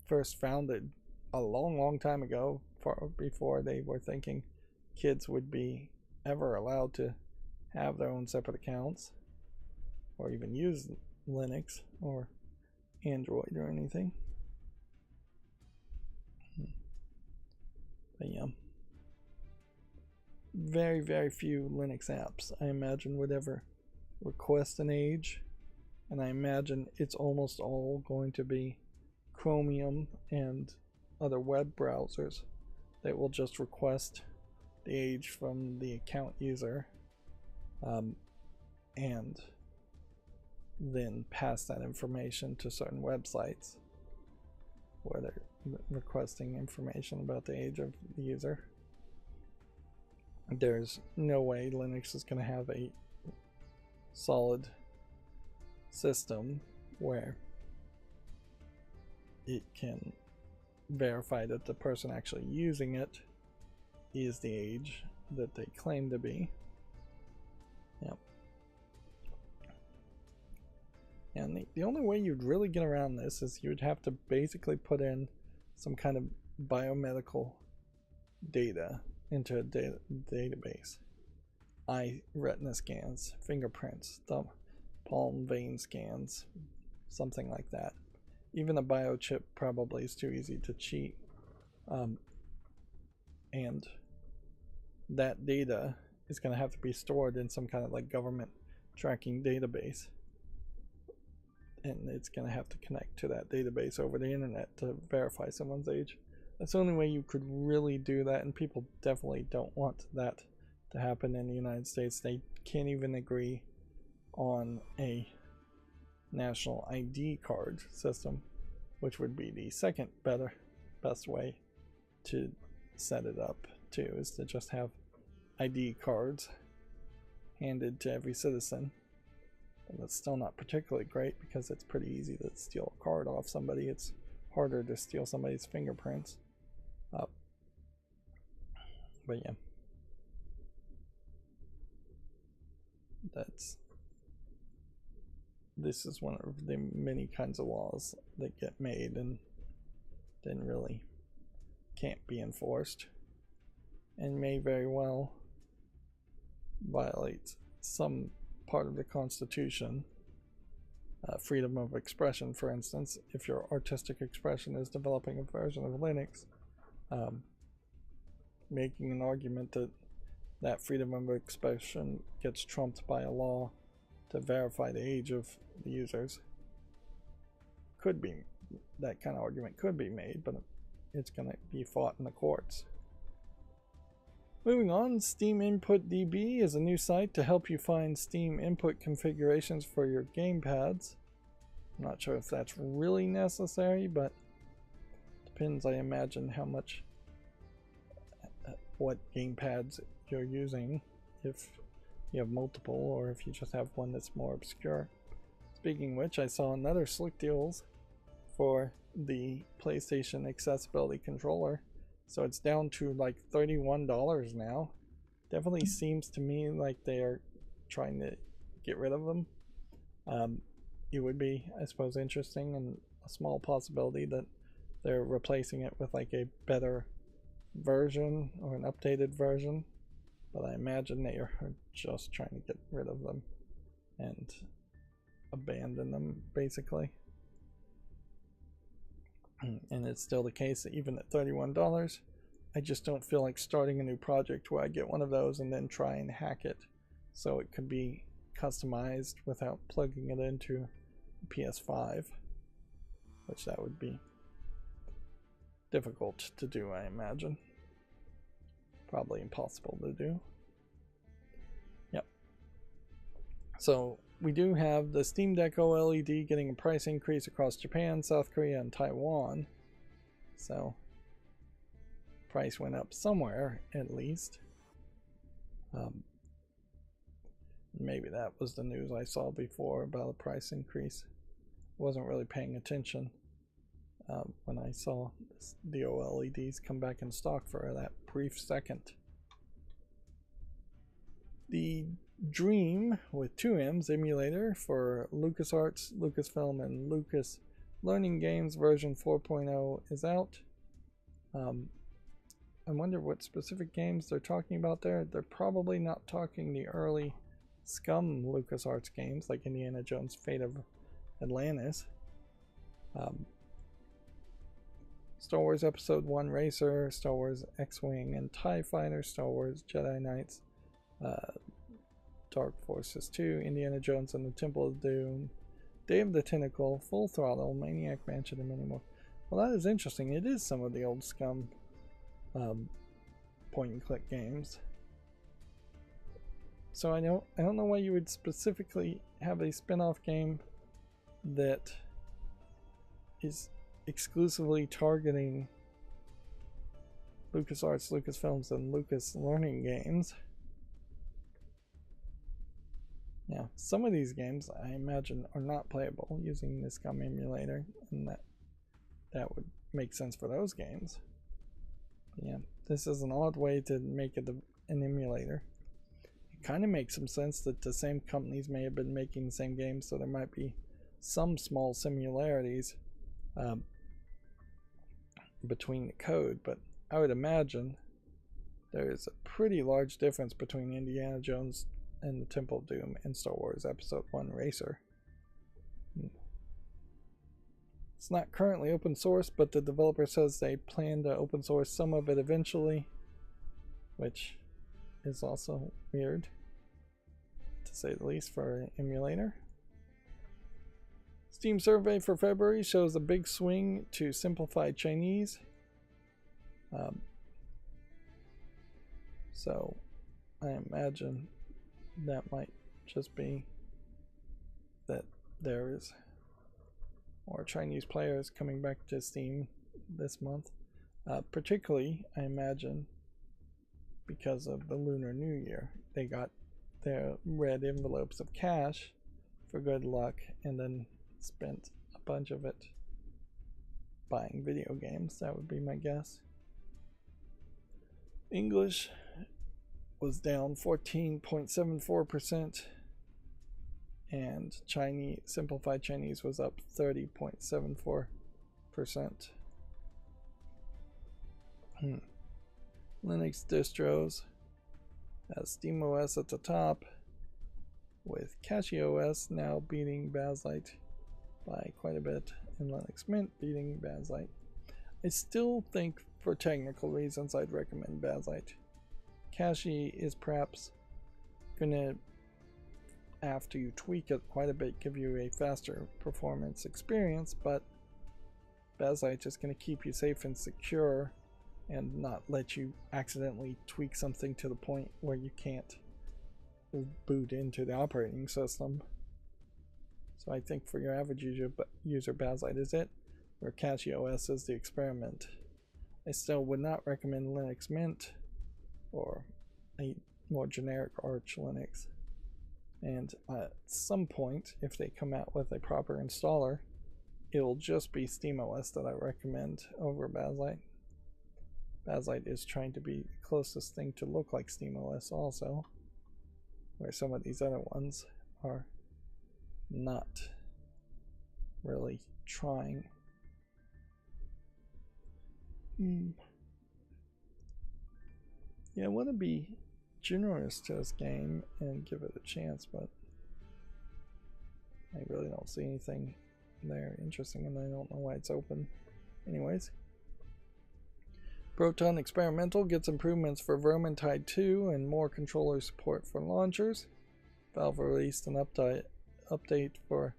S1: first founded a long time ago, far before they were thinking kids would be ever allowed to have their own separate accounts or even use Linux or Android or anything. But yeah, very few Linux apps I imagine would ever request an age, and I imagine it's almost all going to be Chromium and other web browsers that will just request the age from the account user and then pass that information to certain websites where they're requesting information about the age of the user. There's no way Linux is going to have a solid system where it can verify that the person actually using it is the age that they claim to be. Yep. And the only way you'd really get around this is you'd have to basically put in some kind of biomedical data into a database. Eye retina scans, fingerprints, thumb, palm vein scans, something like that. Even a biochip probably is too easy to cheat. And that data is going to have to be stored in some kind of like government tracking database. And it's going to have to connect to that database over the internet to verify someone's age. That's the only way you could really do that, and people definitely don't want that to happen in the United States. They can't even agree on a national ID card system, which would be the second best way to set it up too, is to just have ID cards handed to every citizen. And that's still not particularly great because it's pretty easy to steal a card off somebody. It's harder to steal somebody's fingerprints. But yeah, this is one of the many kinds of laws that get made and then really can't be enforced. and may very well violate some part of the Constitution. Freedom of expression, for instance. If your artistic expression is developing a version of Linux, making an argument that that freedom of expression gets trumped by a law to verify the age of the users could be, that kind of argument could be made, but it's going to be fought in the courts. Moving on, Steam Input DB is a new site to help you find Steam input configurations for your gamepads. I'm not sure if that's really necessary, but depends, I imagine, how much, what gamepads you're using, if you have multiple or if you just have one that's more obscure. Speaking of which, I saw another slick deals for the PlayStation accessibility controller. So it's down to like $31 now. Definitely seems to me like they are trying to get rid of them. It would be, I suppose, interesting and a small possibility that they're replacing it with like a better version or an updated version. But I imagine they are just trying to get rid of them and abandon them, basically. And it's still the case that even at $31, I just don't feel like starting a new project where I get one of those and then try and hack it so it could be customized without plugging it into PS5, which that would be difficult to do, I imagine. Probably impossible to do. Yep. So we do have the Steam Deck OLED getting a price increase across Japan, South Korea, and Taiwan. So price went up somewhere, at least. Maybe that was the news I saw before about a price increase. Wasn't really paying attention when I saw the OLEDs come back in stock for that brief second. The Dream with 2 M's emulator for LucasArts, Lucasfilm, and Lucas Learning Games version 4.0 is out. I wonder what specific games they're talking about there. They're probably not talking the early scum LucasArts games like Indiana Jones Fate of Atlantis, Star Wars Episode 1 Racer, Star Wars X-Wing and TIE Fighter, Star Wars Jedi Knights, Dark Forces 2, Indiana Jones and the Temple of Doom, Day of the Tentacle, Full Throttle, Maniac Mansion, and many more. Well, that is interesting. It is some of the old scum point-and-click games. So I don't know why you would specifically have a spin-off game that is exclusively targeting LucasArts, Lucasfilms, and Lucas Learning Games. Yeah, some of these games I imagine are not playable using the SCUM emulator, and that would make sense for those games. Yeah, this is an odd way to make it an emulator. It kind of makes some sense that the same companies may have been making the same games, so there might be some small similarities between the code, but I would imagine there is a pretty large difference between Indiana Jones and the Temple of Doom and Star Wars Episode 1 Racer. It's not currently open source, but the developer says they plan to open source some of it eventually, which is also weird, to say the least, for an emulator. Steam survey for February shows a big swing to simplified Chinese. So I imagine that might just be that there is more Chinese players coming back to Steam this month, particularly I imagine because of the Lunar New Year. They got their red envelopes of cash for good luck and then spent a bunch of it buying video games. That would be my guess. English was down 14.74%, and Chinese, simplified Chinese, was up 30.74%. Linux distros has SteamOS at the top, with CachyOS now beating Bakelite by quite a bit, and Linux Mint beating Bakelite. I still think for technical reasons I'd recommend Bakelite. Cachy is perhaps gonna, after you tweak it quite a bit, give you a faster performance experience, but Bakelite is going to keep you safe and secure and not let you accidentally tweak something to the point where you can't boot into the operating system. So I think for your average user Bakelite is it, where CachyOS is the experiment. I still would not recommend Linux Mint or a more generic Arch Linux. And at some point, if they come out with a proper installer, it'll just be SteamOS that I recommend over Bakelite. Bakelite is trying to be the closest thing to look like SteamOS also, where some of these other ones are not really trying. Yeah, I want to be generous to this game and give it a chance, but I really don't see anything there interesting, and I don't know why it's open. Anyways, Proton Experimental gets improvements for Vermintide 2 and more controller support for launchers. Valve released an update for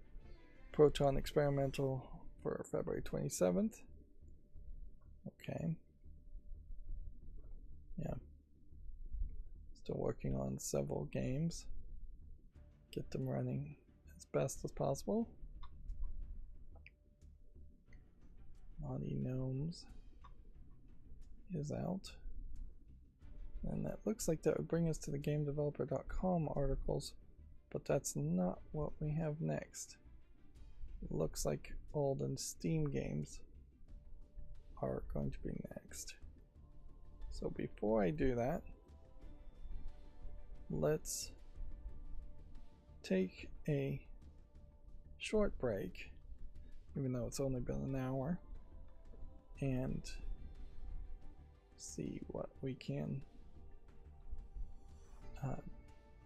S1: Proton Experimental for February 27th. Okay. Yeah. Still working on several games. Get them running as best as possible. Naughty Gnomes is out. And that looks like that would bring us to the GameDeveloper.com articles, but that's not what we have next. It looks like old and Steam games are going to be next. So before I do that, let's take a short break, even though it's only been an hour, and see what we can,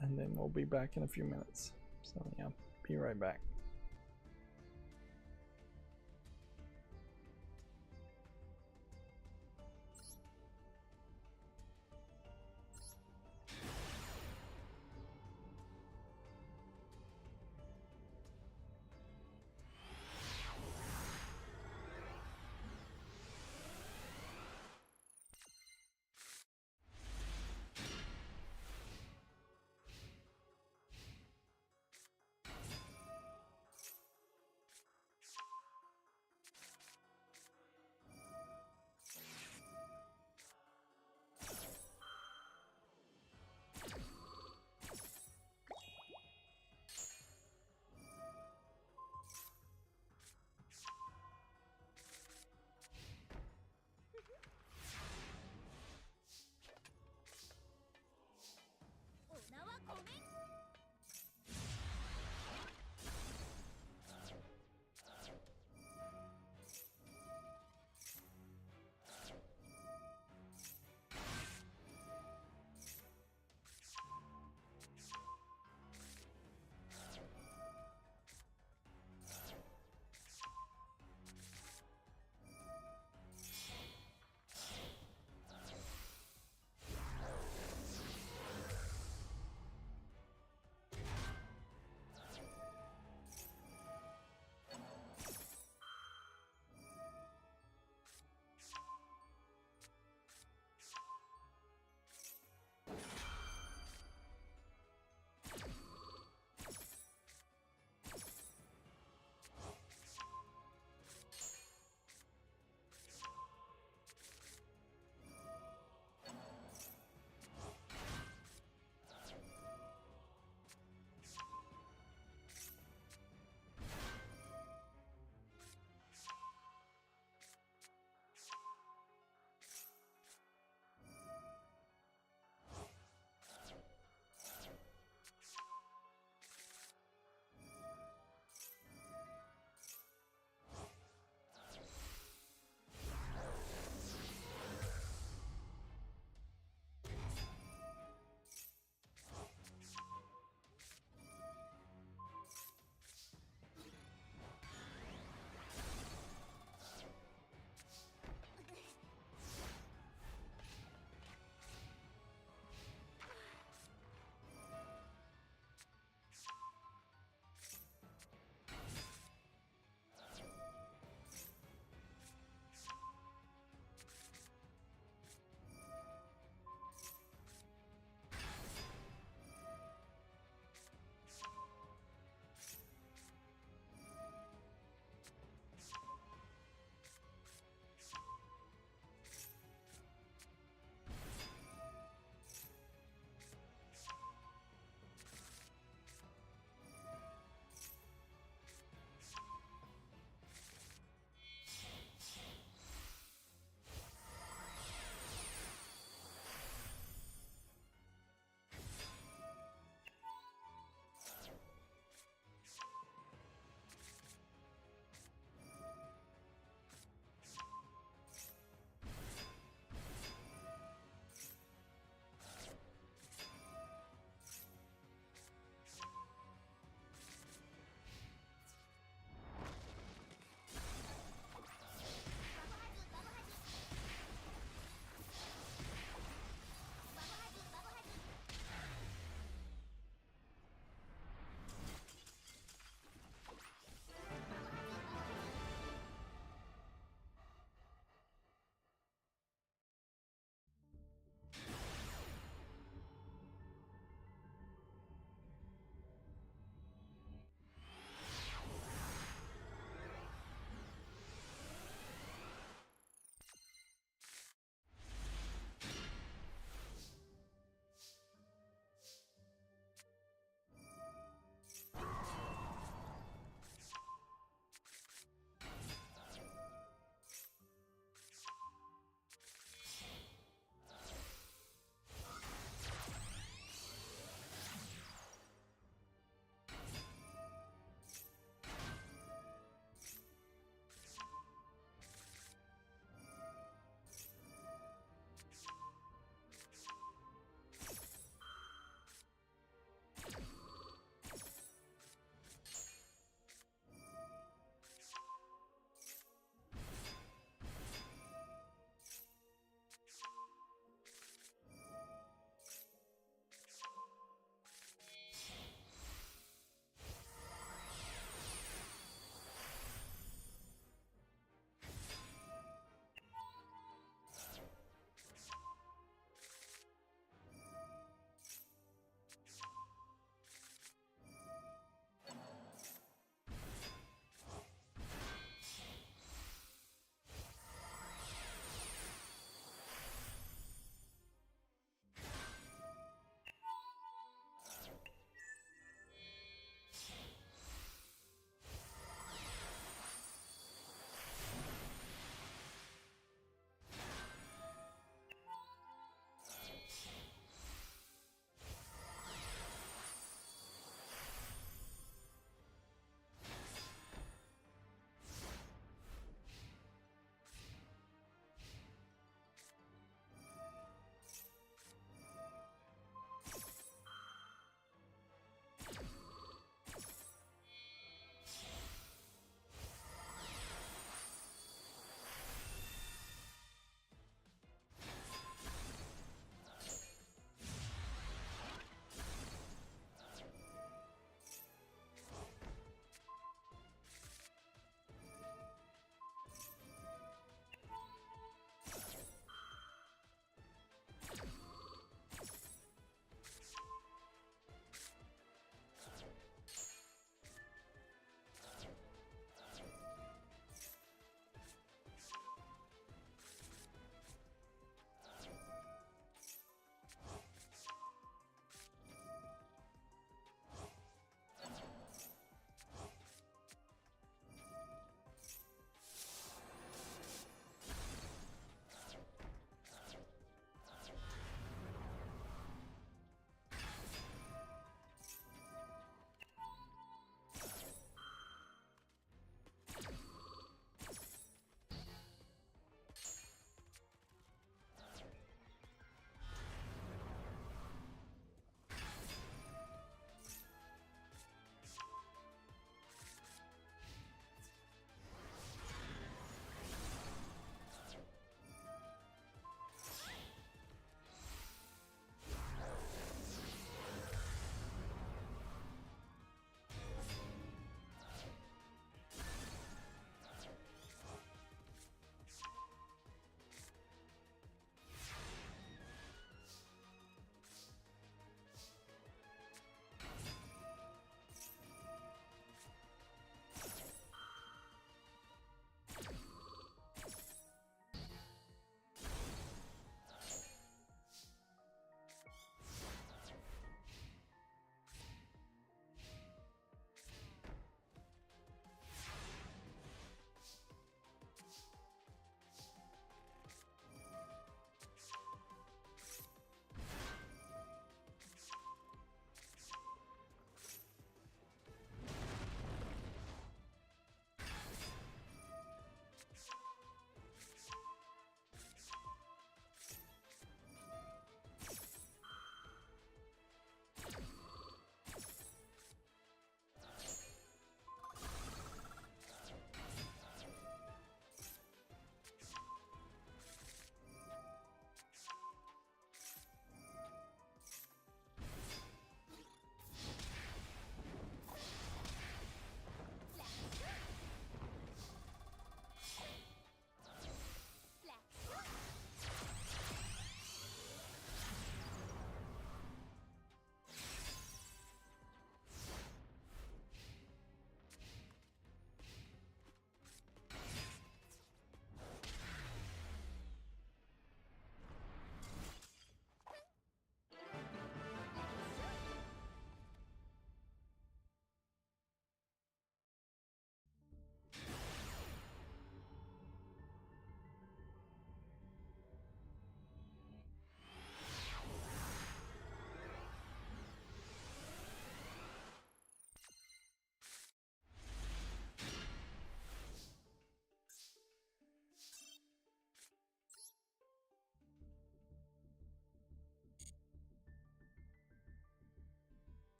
S1: and then we'll be back in a few minutes. So yeah, be right back.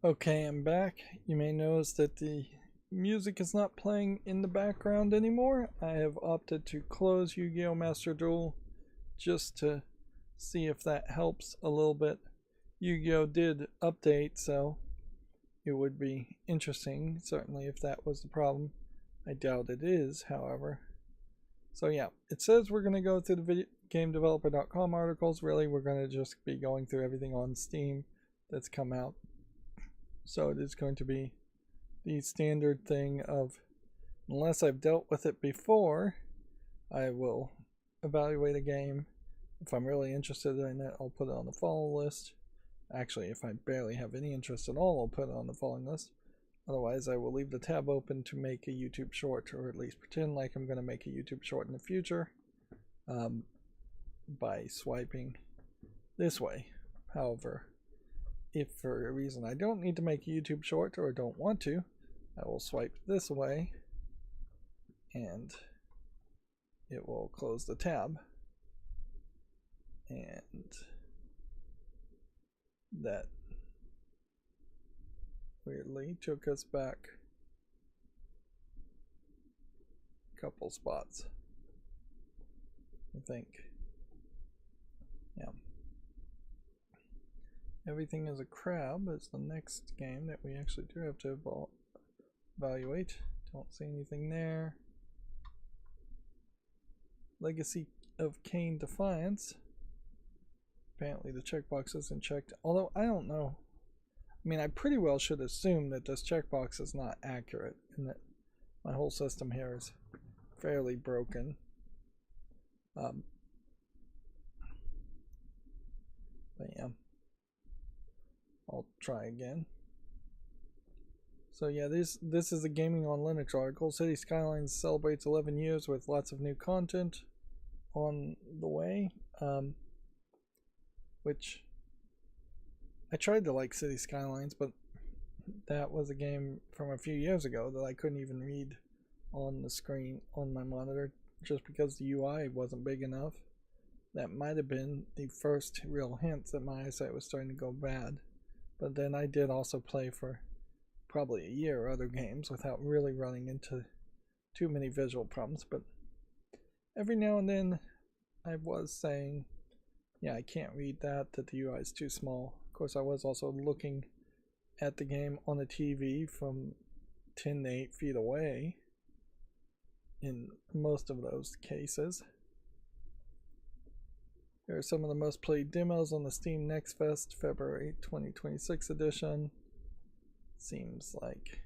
S1: Okay, I'm back. You may notice that the music is not playing in the background anymore. I have opted to close Yu-Gi-Oh! Master Duel just to see if that helps a little bit. Yu-Gi-Oh! Did update, so it would be interesting, certainly, if that was the problem. I doubt it is, however. So yeah, it says we're going to go through the GameDeveloper.com articles. Really, we're going to just be going through everything on Steam that's come out. So it is going to be the standard thing of, unless I've dealt with it before, I will evaluate a game. If I'm really interested in it, I'll put it on the follow list. Actually, if I barely have any interest at all, I'll put it on the following list. Otherwise, I will leave the tab open to make a YouTube short, or at least pretend like I'm going to make a YouTube short in the future by swiping this way. However, if for a reason I don't need to make a YouTube short or don't want to, I will swipe this way and it will close the tab. And that weirdly took us back a couple spots, I think. Yeah. Everything is a Crab is the next game that we actually do have to evaluate. Don't see anything there. Legacy of Kane Defiance. Apparently the checkbox isn't checked, although I don't know. I mean, I pretty well should assume that this checkbox is not accurate and that my whole system here is fairly broken. But yeah, I'll try again. So yeah, this is a Gaming on Linux article. City Skylines celebrates 11 years with lots of new content on the way. Which I tried to like City Skylines, but that was a game from a few years ago that I couldn't even read on the screen on my monitor just because the UI wasn't big enough. That might have been the first real hint that my eyesight was starting to go bad. But then I did also play for probably a year other games without really running into too many visual problems. But every now and then I was saying, yeah, I can't read that the UI is too small. Of course, I was also looking at the game on a TV from 10 to 8 feet away in most of those cases. Here are some of the most played demos on the Steam Next Fest February 2026 edition. Seems like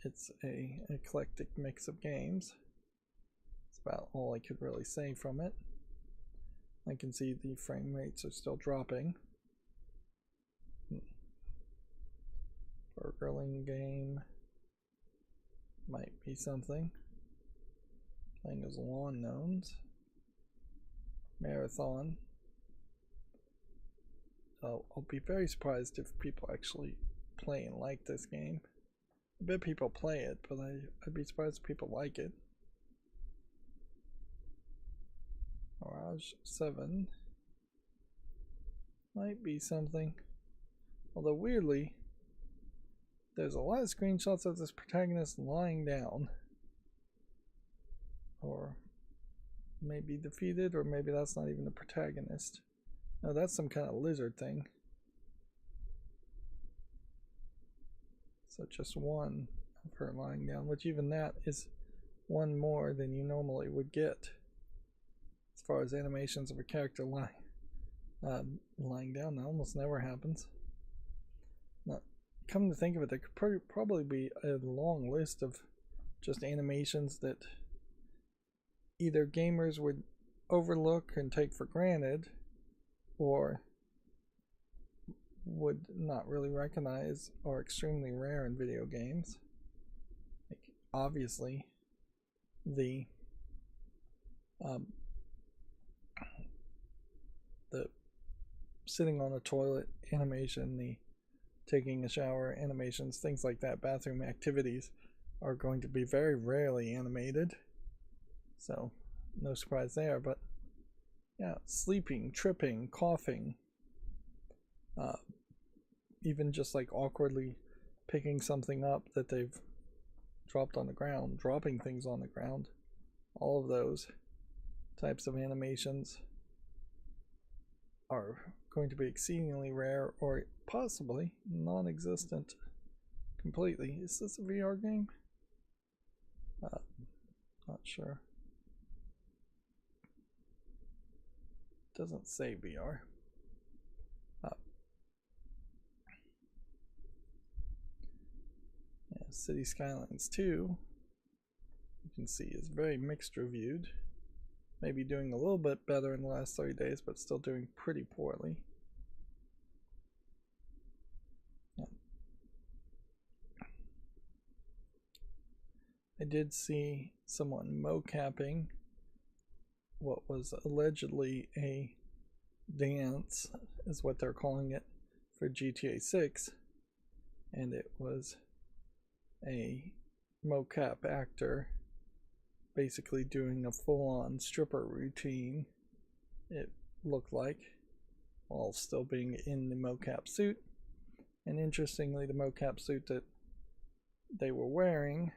S1: it's an eclectic mix of games. That's about all I could really say from it. I can see the frame rates are still dropping. Burgerling game might be something. Playing as lawn gnomes. Marathon. I'll be very surprised if people actually play and like this game. I bet people play it, but I'd be surprised if people like it. Mirage 7 might be something. Although weirdly, there's a lot of screenshots of this protagonist lying down. Or maybe defeated, or maybe that's not even the protagonist. No, that's some kind of lizard thing. So just one of her lying down, which even that is one more than you normally would get. As far as animations of a character lying down, that almost never happens. Now, come to think of it, there could probably be a long list of just animations that either gamers would overlook and take for granted, or would not really recognize are extremely rare in video games. Like, obviously, the sitting on a toilet animation, the taking a shower animations, things like that, bathroom activities are going to be very rarely animated. So, no surprise there, but yeah, sleeping, tripping, coughing, even just like awkwardly picking something up that they've dropped on the ground, dropping things on the ground, all of those types of animations are going to be exceedingly rare or possibly non-existent completely. Is this a VR game? Not sure. Doesn't say VR. Yeah, City Skylines 2, you can see, is very mixed reviewed. Maybe doing a little bit better in the last 30 days, but still doing pretty poorly. Yeah. I did see someone mocapping what was allegedly a dance, is what they're calling it, for GTA 6, and it was a mocap actor basically doing a full-on stripper routine, it looked like, while still being in the mocap suit. And interestingly, the mocap suit that they were wearing,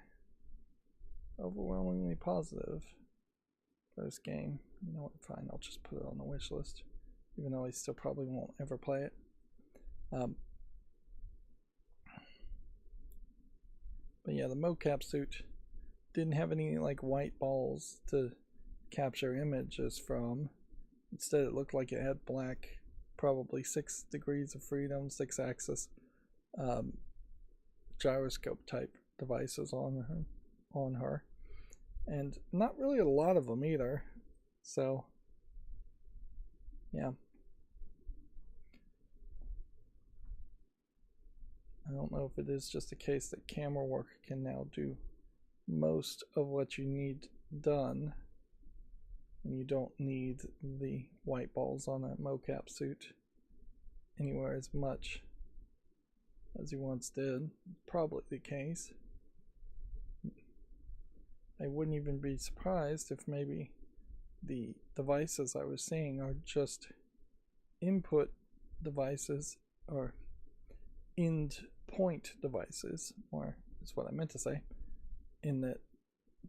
S1: overwhelmingly positive for this game. You know what, fine, I'll just put it on the wish list, even though I still probably won't ever play it. But yeah, the mocap suit didn't have any like white balls to capture images from. Instead, it looked like it had black, probably 6 degrees of freedom, 6-axis gyroscope type devices on her, and not really a lot of them either. So yeah, I don't know if it is just a case that camera work can now do most of what you need done, and you don't need the white balls on that mocap suit anywhere as much as you once did. Probably the case. I wouldn't even be surprised if maybe the devices I was seeing are just input devices, or end point devices, or is what I meant to say, in that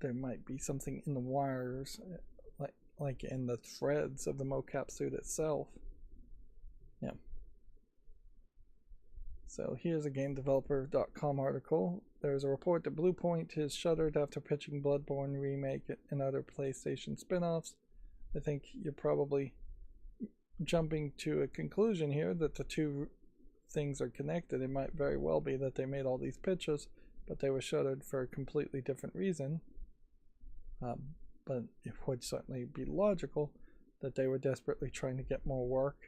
S1: there might be something in the wires, like in the threads of the mocap suit itself. Yeah. So here's a GameDeveloper.com article. There's a report that Bluepoint is shuttered after pitching Bloodborne remake and other PlayStation spin-offs. I think you're probably jumping to a conclusion here that the two things are connected. It might very well be that they made all these pitches, but they were shuttered for a completely different reason. But it would certainly be logical that they were desperately trying to get more work,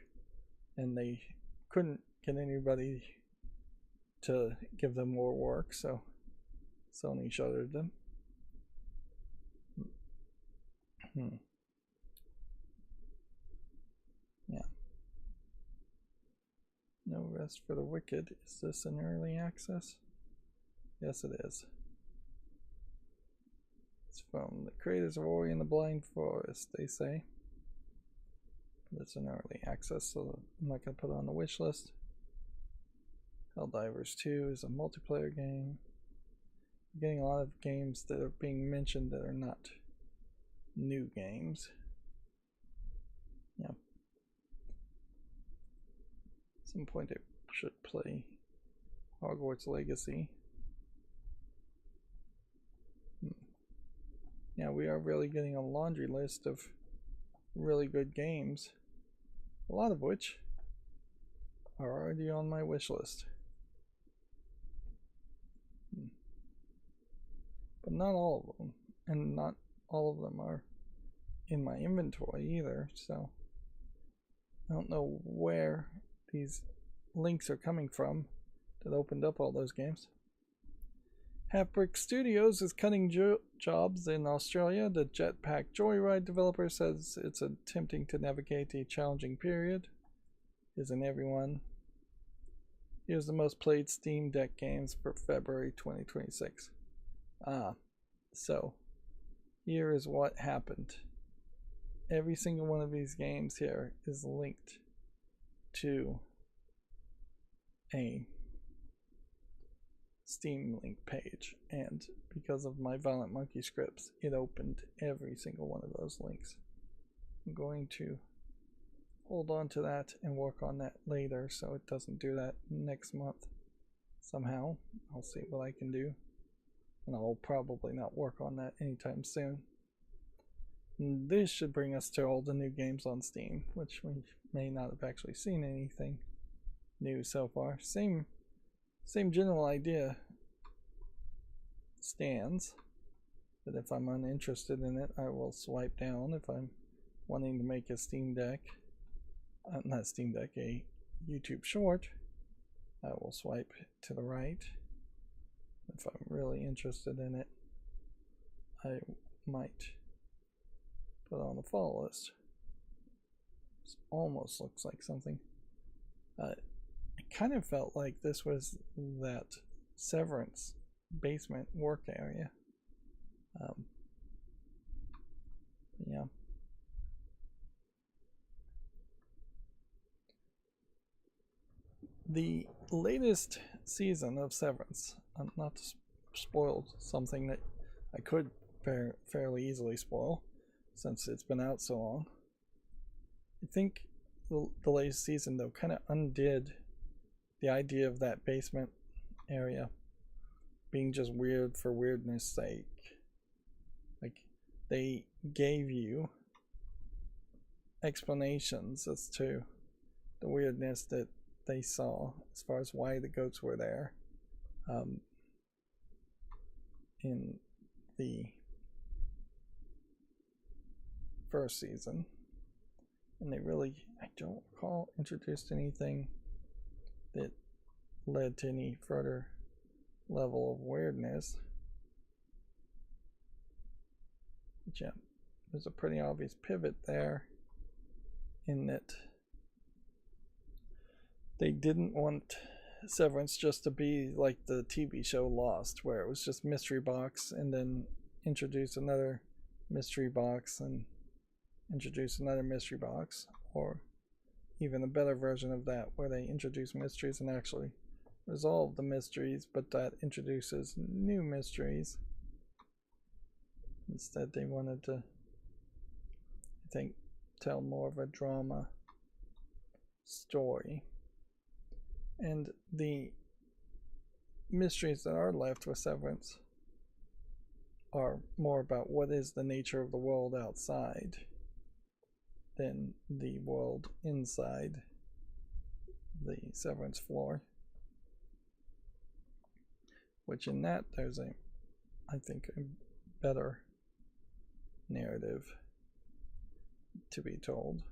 S1: and they couldn't get anybody to give them more work, so Sony shuttered them. Yeah. No Rest for the Wicked. Is this an early access? Yes, it is. It's from the creators of Ori and the Blind Forest, they say. But it's an early access, so I'm not going to put it on the wish list. Helldivers 2 is a multiplayer game. I'm getting a lot of games that are being mentioned that are not new games. Yeah. At some point I should play Hogwarts Legacy. Yeah, we are really getting a laundry list of really good games, a lot of which are already on my wish list. But not all of them, and not all of them are in my inventory either, so I don't know where these links are coming from that opened up all those games. Half-Brick Studios is cutting jobs in Australia. The Jetpack Joyride developer says it's attempting to navigate a challenging period. Isn't everyone? Here's the most played Steam Deck games for February 2026. So here is what happened. Every single one of these games here is linked to a Steam link page, and because of my Violent Monkey scripts, it opened every single one of those links. I'm going to hold on to that and work on that later so it doesn't do that next month. Somehow, I'll see what I can do, and I'll probably not work on that anytime soon. And this should bring us to all the new games on Steam, which we may not have actually seen anything new so far. Same general idea stands, that if I'm uninterested in it, I will swipe down. If I'm wanting to make a Steam Deck, not Steam Deck, a YouTube short, I will swipe to the right. If I'm really interested in it, I might put on the follow list. This almost looks like something. It kind of felt like this was that Severance basement work area. Yeah. The latest season of Severance, not to spoil something that I could fairly easily spoil since it's been out so long. I think the latest season though kind of undid the idea of that basement area being just weird for weirdness sake. Like, they gave you explanations as to the weirdness that they saw as far as why the goats were there in the first season, and they really, I don't recall, introduced anything that led to any further level of weirdness. But yeah, there's a pretty obvious pivot there in that they didn't want Severance just to be like the TV show Lost, where it was just mystery box and then introduce another mystery box and introduce another mystery box, or even a better version of that where they introduce mysteries and actually resolve the mysteries, but that introduces new mysteries. Instead, they wanted to, I think, tell more of a drama story. And the mysteries that are left with Severance are more about what is the nature of the world outside than the world inside the Severance floor. Which in that there's I think a better narrative to be told.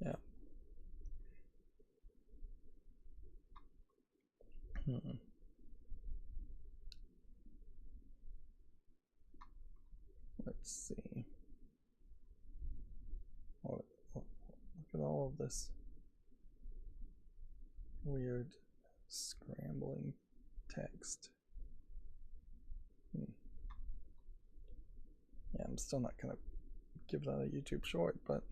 S1: Yeah. Let's see. Look at all of this weird scrambling text. Yeah, I'm still not gonna give that a YouTube short, but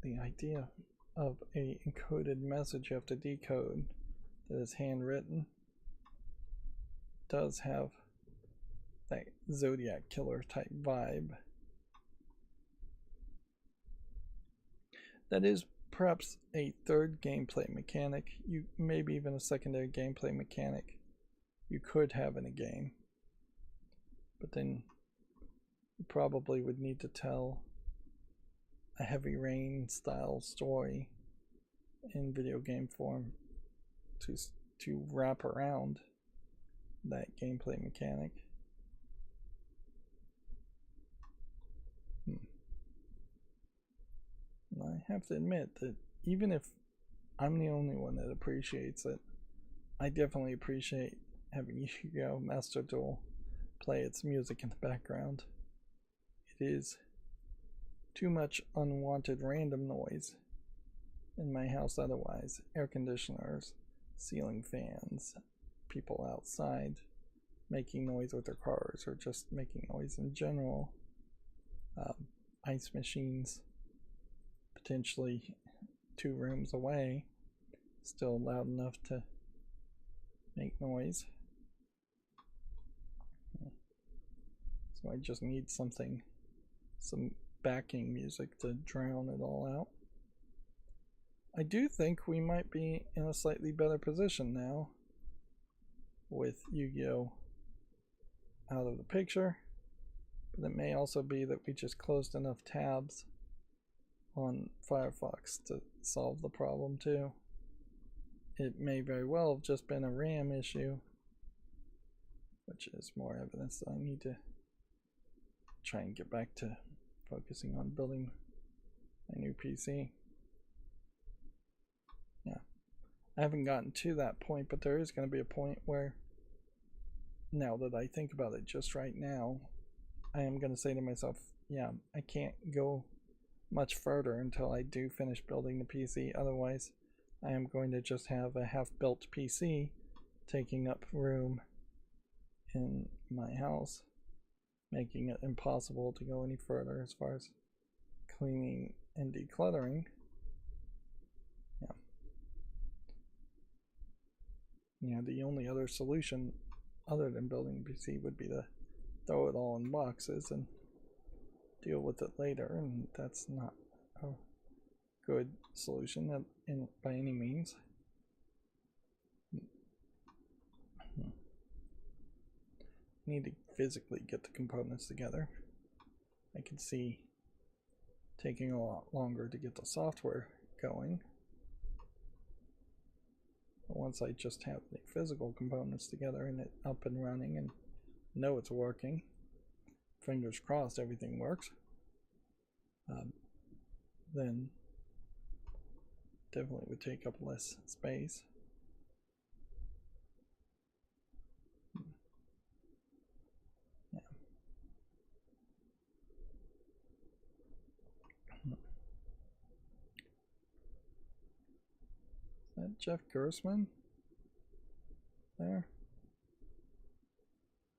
S1: the idea of a encoded message you have to decode that is handwritten does have that Zodiac killer type vibe. That is perhaps a third gameplay mechanic, maybe even a secondary gameplay mechanic you could have in a game, but then you probably would need to tell a Heavy Rain style story in video game form to wrap around that gameplay mechanic. And I have to admit that even if I'm the only one that appreciates it, I definitely appreciate having Yu-Gi-Oh! Master Duel play its music in the background. It is too much unwanted random noise in my house otherwise. Air conditioners, ceiling fans, people outside making noise with their cars or just making noise in general. ice machines potentially 2 rooms away, still loud enough to make noise. So I just need some backing music to drown it all out. I do think we might be in a slightly better position now with Yu-Gi-Oh! Out of the picture, but it may also be that we just closed enough tabs on Firefox to solve the problem too. It may very well have just been a RAM issue, which is more evidence that I need to try and get back to focusing on building my new PC. Yeah, I haven't gotten to that point, but there is going to be a point where, now that I think about it just right now, I am going to say to myself, yeah, I can't go much further until I do finish building the PC. Otherwise, I am going to just have a half-built PC taking up room in my house, making it impossible to go any further as far as cleaning and decluttering. Yeah, the only other solution other than building a PC would be to throw it all in boxes and deal with it later, and that's not a good solution by any means. Need to physically get the components together. I can see taking a lot longer to get the software going. But once I just have the physical components together and it up and running and know it's working, fingers crossed everything works, then definitely would take up less space. Yeah. Is that Jeff Gersman there?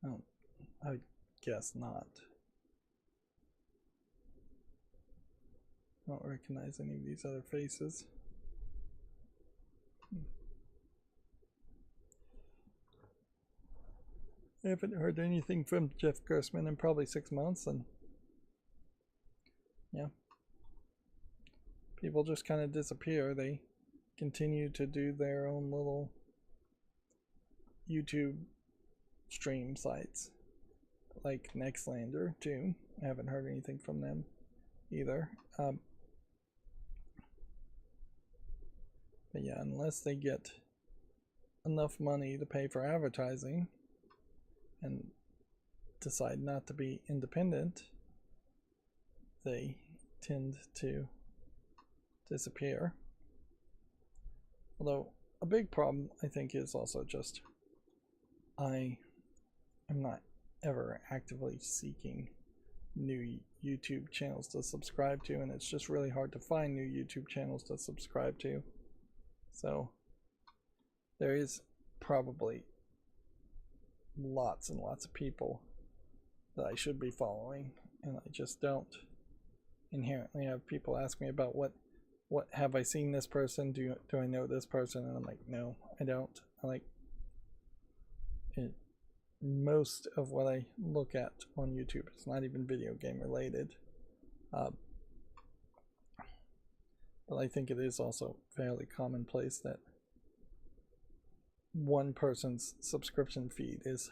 S1: Oh, I guess not. I don't recognize any of these other faces. I haven't heard anything from Jeff Gersman in probably 6 months, and yeah, people just kind of disappear. They continue to do their own little YouTube stream sites, like Nextlander too. I haven't heard anything from them either. But yeah, unless they get enough money to pay for advertising and decide not to be independent, they tend to disappear. Although a big problem, I think, is also just I am not ever actively seeking new YouTube channels to subscribe to, and it's just really hard to find new YouTube channels to subscribe to. So there is probably lots and lots of people that I should be following, and I just don't inherently have people ask me about what have I seen this person, do I know this person, and I'm like, no, I don't. I like it. Most of what I look at on YouTube is not even video game related, but I think it is also fairly commonplace that one person's subscription feed is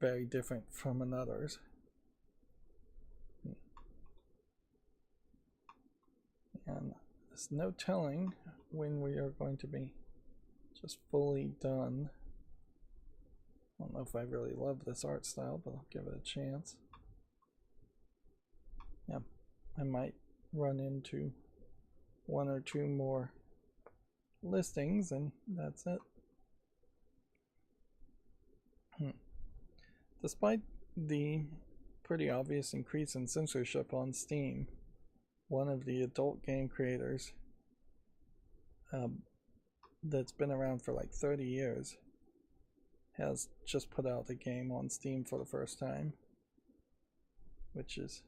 S1: very different from another's. And there's no telling when we are going to be just fully done. I don't know if I really love this art style, but I'll give it a chance. Yeah, I might run into 1 or 2 more listings, and that's it. Despite the pretty obvious increase in censorship on Steam, one of the adult game creators that's been around for like 30 years has just put out a game on Steam for the first time, which is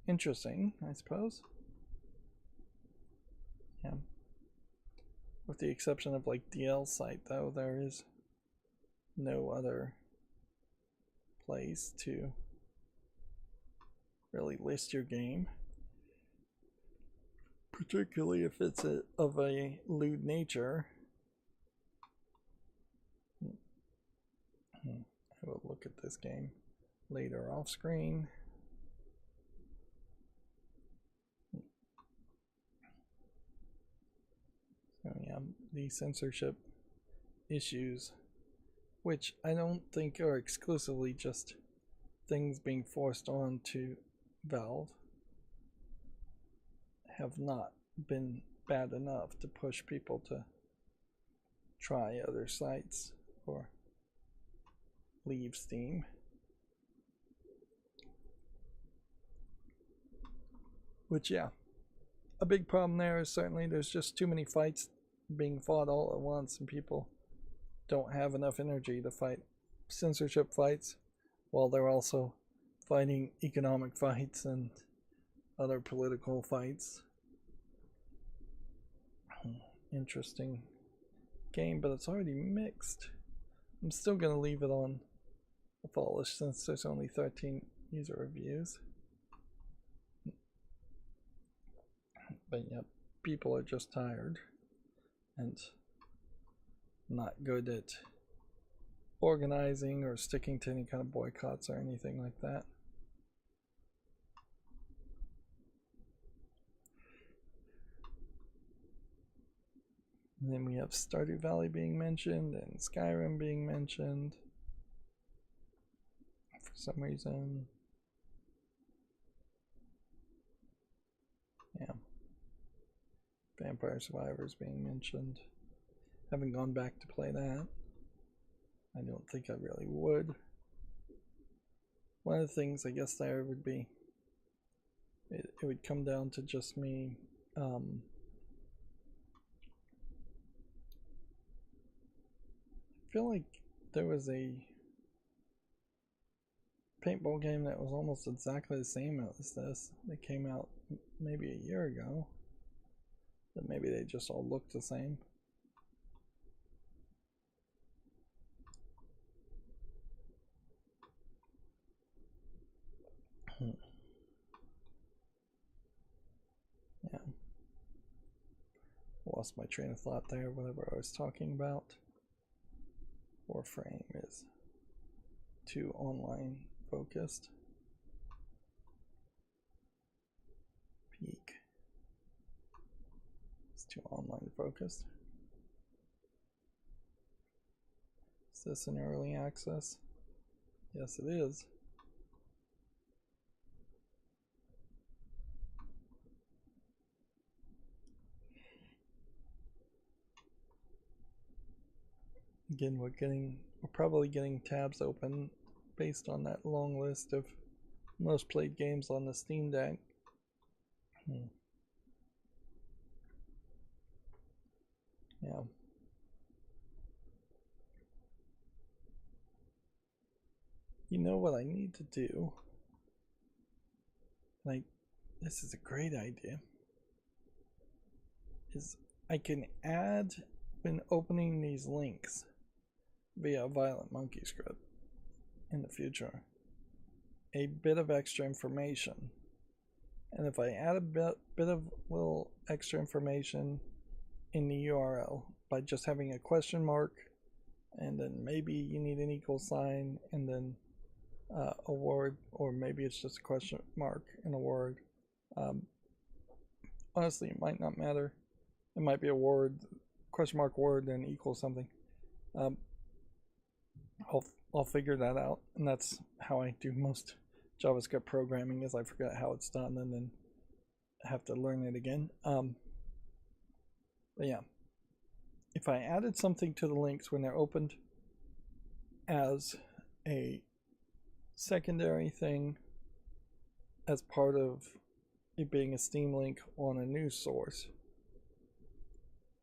S1: interesting, I suppose. Yeah. With the exception of like DL site, though, there is no other place to really list your game, particularly if it's of a lewd nature. I will look at this game later off screen. So yeah, the censorship issues, which I don't think are exclusively just things being forced on to Valve, have not been bad enough to push people to try other sites or leave Steam. Which, yeah, a big problem there is certainly there's just too many fights being fought all at once, and people don't have enough energy to fight censorship fights while they're also fighting economic fights and other political fights. Interesting game, but it's already mixed. I'm still going to leave it on the polish since there's only 13 user reviews. But yeah, people are just tired and not good at organizing or sticking to any kind of boycotts or anything like that. And then we have Stardew Valley being mentioned and Skyrim being mentioned for some reason. Yeah. Vampire Survivors being mentioned. Haven't gone back to play that. I don't think I really would. One of the things I guess there would be, it would come down to just me I feel like there was a paintball game that was almost exactly the same as this that came out maybe a year ago, but maybe they just all looked the same. Yeah, lost my train of thought there, whatever I was talking about. Warframe is too online focused. Peak is too online focused. Is this an early access? Yes, it is. Again, we're probably getting tabs open based on that long list of most played games on the Steam Deck. Yeah. You know what I need to do? Like, this is a great idea. Is I can add, when opening these links via Violent Monkey script in the future, a bit of extra information. And if I add a bit of little extra information in the URL by just having a question mark, and then maybe you need an equal sign, and then a word, or maybe it's just a question mark and a word. Honestly, it might not matter. It might be a word, question mark word, and equal something. I'll figure that out, and that's how I do most JavaScript programming, is I forget how it's done and then have to learn it again. But yeah, if I added something to the links when they're opened as a secondary thing, as part of it being a Steam link on a news source,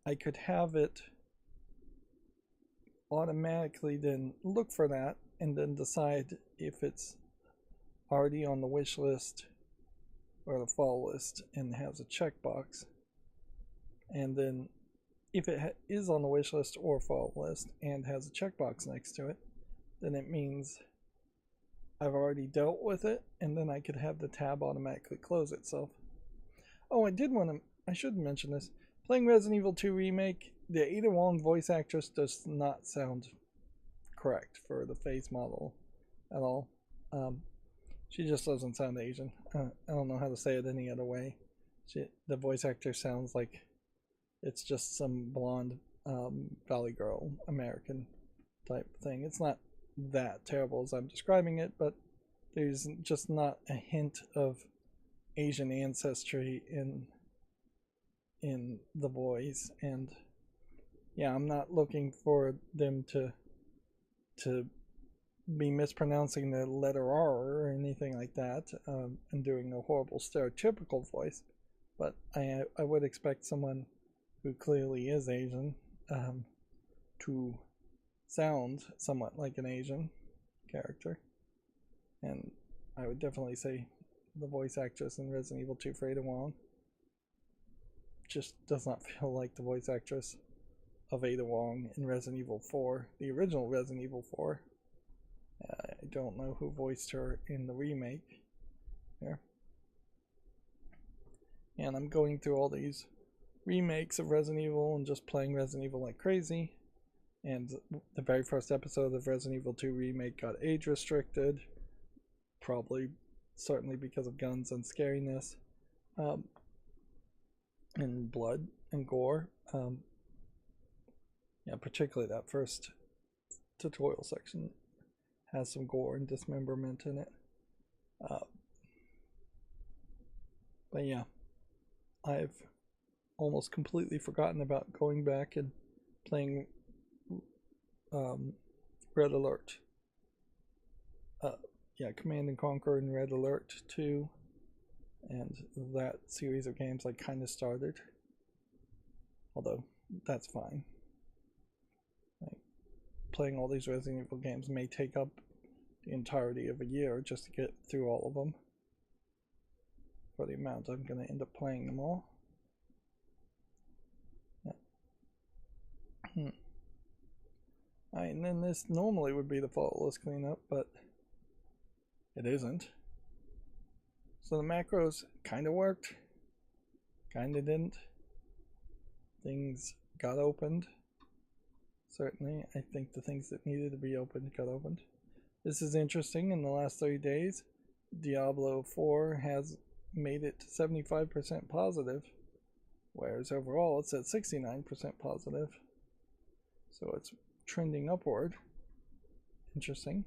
S1: I could have it automatically then look for that and then decide if it's already on the wish list or the follow list and has a checkbox, and then if it is on the wish list or follow list and has a checkbox next to it, then it means I've already dealt with it, and then I could have the tab automatically close itself. Oh, I should mention this. Playing Resident Evil 2 Remake, the Ada Wong voice actress does not sound correct for the face model at all. She just doesn't sound Asian. I don't know how to say it any other way. The voice actor sounds like it's just some blonde Valley Girl American type thing. It's not that terrible as I'm describing it, but there's just not a hint of Asian ancestry in the voice, and yeah, I'm not looking for them to be mispronouncing the letter R or anything like that, and doing a horrible stereotypical voice, but I would expect someone who clearly is Asian to sound somewhat like an Asian character. And I would definitely say the voice actress in Resident Evil 2 for Ada Wong just does not feel like the voice actress of Ada Wong in Resident Evil 4, the original Resident Evil 4. I don't know who voiced her in the remake here. And I'm going through all these remakes of Resident Evil and just playing Resident Evil like crazy. And the very first episode of Resident Evil 2 Remake got age restricted, certainly because of guns and scariness, and blood and gore. Yeah, particularly that first tutorial section has some gore and dismemberment in it. But yeah, I've almost completely forgotten about going back and playing Red Alert. Yeah, Command and Conquer and Red Alert 2, and that series of games I kind of started, although that's fine. Playing all these Resident Evil games may take up the entirety of a year just to get through all of them, for the amount I'm going to end up playing them all. Yeah. Alright, and then this normally would be the follow list cleanup, but it isn't. So the macros kind of worked, kind of didn't. Things got opened. Certainly, I think the things that needed to be opened got opened. This is interesting. In the last 30 days, Diablo 4 has made it to 75% positive, whereas overall it's at 69% positive. So it's trending upward. Interesting.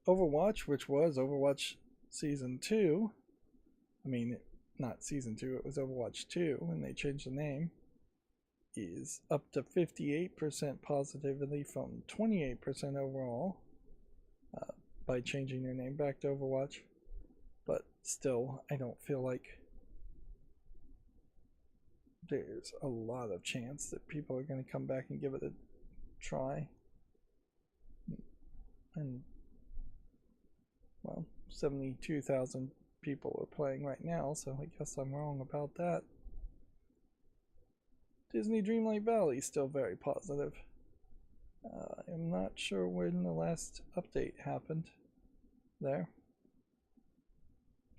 S1: Overwatch, which was Overwatch Season 2, I mean, not Season 2, it was Overwatch 2, and they changed the name, is up to 58% positivity from 28% overall by changing their name back to Overwatch. But still, I don't feel like there's a lot of chance that people are going to come back and give it a try. And, well, 72,000 people are playing right now, so I guess I'm wrong about that. Disney Dreamlight Valley is still very positive. I'm not sure when the last update happened there.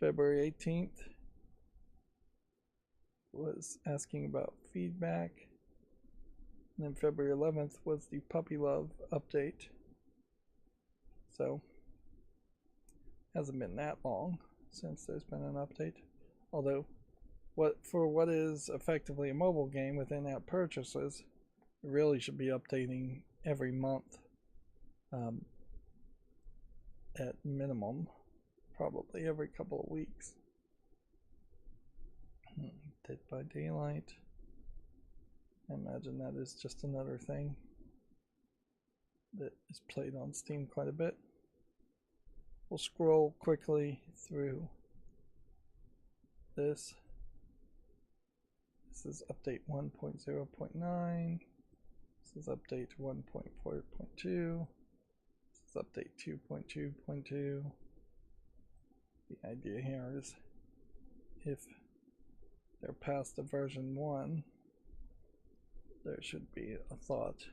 S1: February 18th was asking about feedback. And then February 11th was the Puppy Love update. So, hasn't been that long since there's been an update. Although, for what is effectively a mobile game with in-app purchases, it really should be updating every month at minimum, probably every couple of weeks. Dead by Daylight. I imagine that is just another thing that is played on Steam quite a bit. We'll scroll quickly through this. This is update 1.0.9. This is update 1.4.2. This is update 2.2.2. The idea here is if they're past the version 1, there should be a thought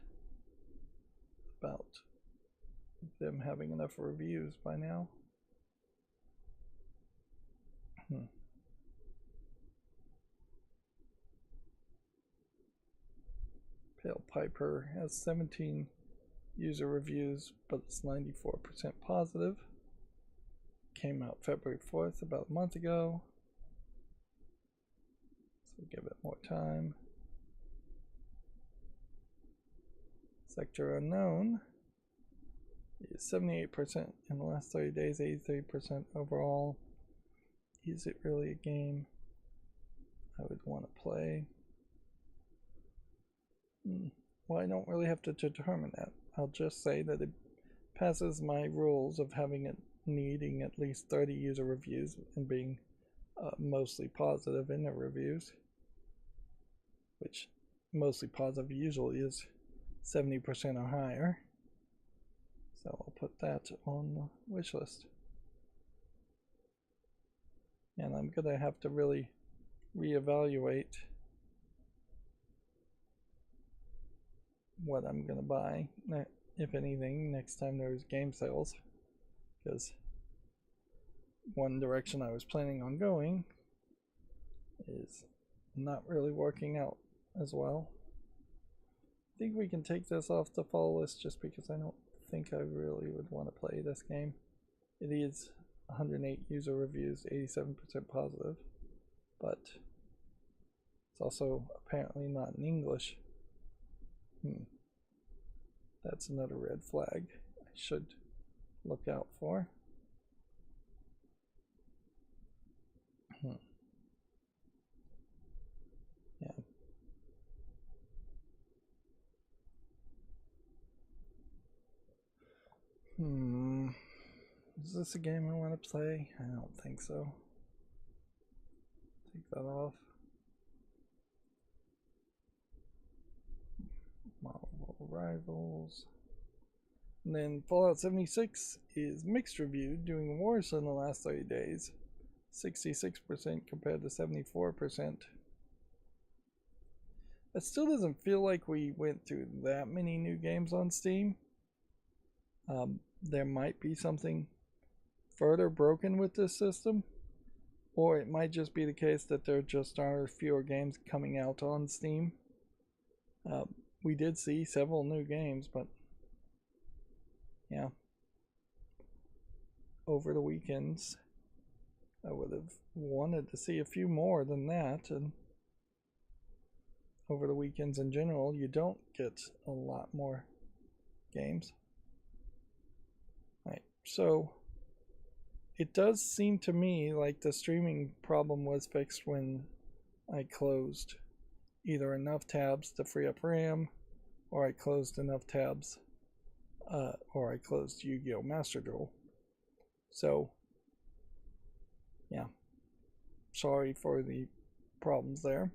S1: about them having enough reviews by now. Pale Piper has 17 user reviews, but it's 94% positive. Came out February 4th, about a month ago. So give it more time. Sector Unknown is 78% in the last 30 days, 83% overall. Is it really a game I would want to play? Well, I don't really have to determine that. I'll just say that it passes my rules of having it needing at least 30 user reviews and being mostly positive in their reviews, which mostly positive usually is 70% or higher. So I'll put that on the wish list. And I'm going to have to really reevaluate what I'm going to buy, if anything, next time there's game sales. Because one direction I was planning on going is not really working out as well. I think we can take this off the follow list just because I don't think I really would want to play this game. It is 108 user reviews, 87% positive, but it's also apparently not in English. That's another red flag I should look out for. Yeah. Is this a game I want to play? I don't think so. Take that off. Marvel Rivals. And then Fallout 76 is mixed review, doing worse in the last 30 days. 66% compared to 74%. It still doesn't feel like we went through that many new games on Steam. There might be something further broken with this system, or it might just be the case that there just are fewer games coming out on Steam. We did see several new games, but yeah, over the weekends I would have wanted to see a few more than that, and over the weekends in general you don't get a lot more games. Right, so it does seem to me like the streaming problem was fixed when I closed either enough tabs to free up RAM, or I closed enough tabs, or I closed Yu-Gi-Oh! Master Duel. So, yeah, sorry for the problems there.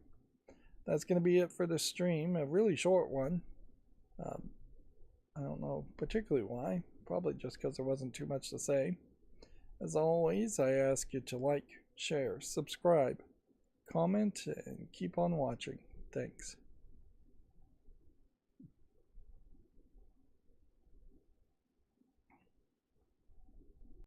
S1: That's going to be it for the stream, a really short one. I don't know particularly why, probably just because there wasn't too much to say. As always, I ask you to like, share, subscribe, comment, and keep on watching. Thanks.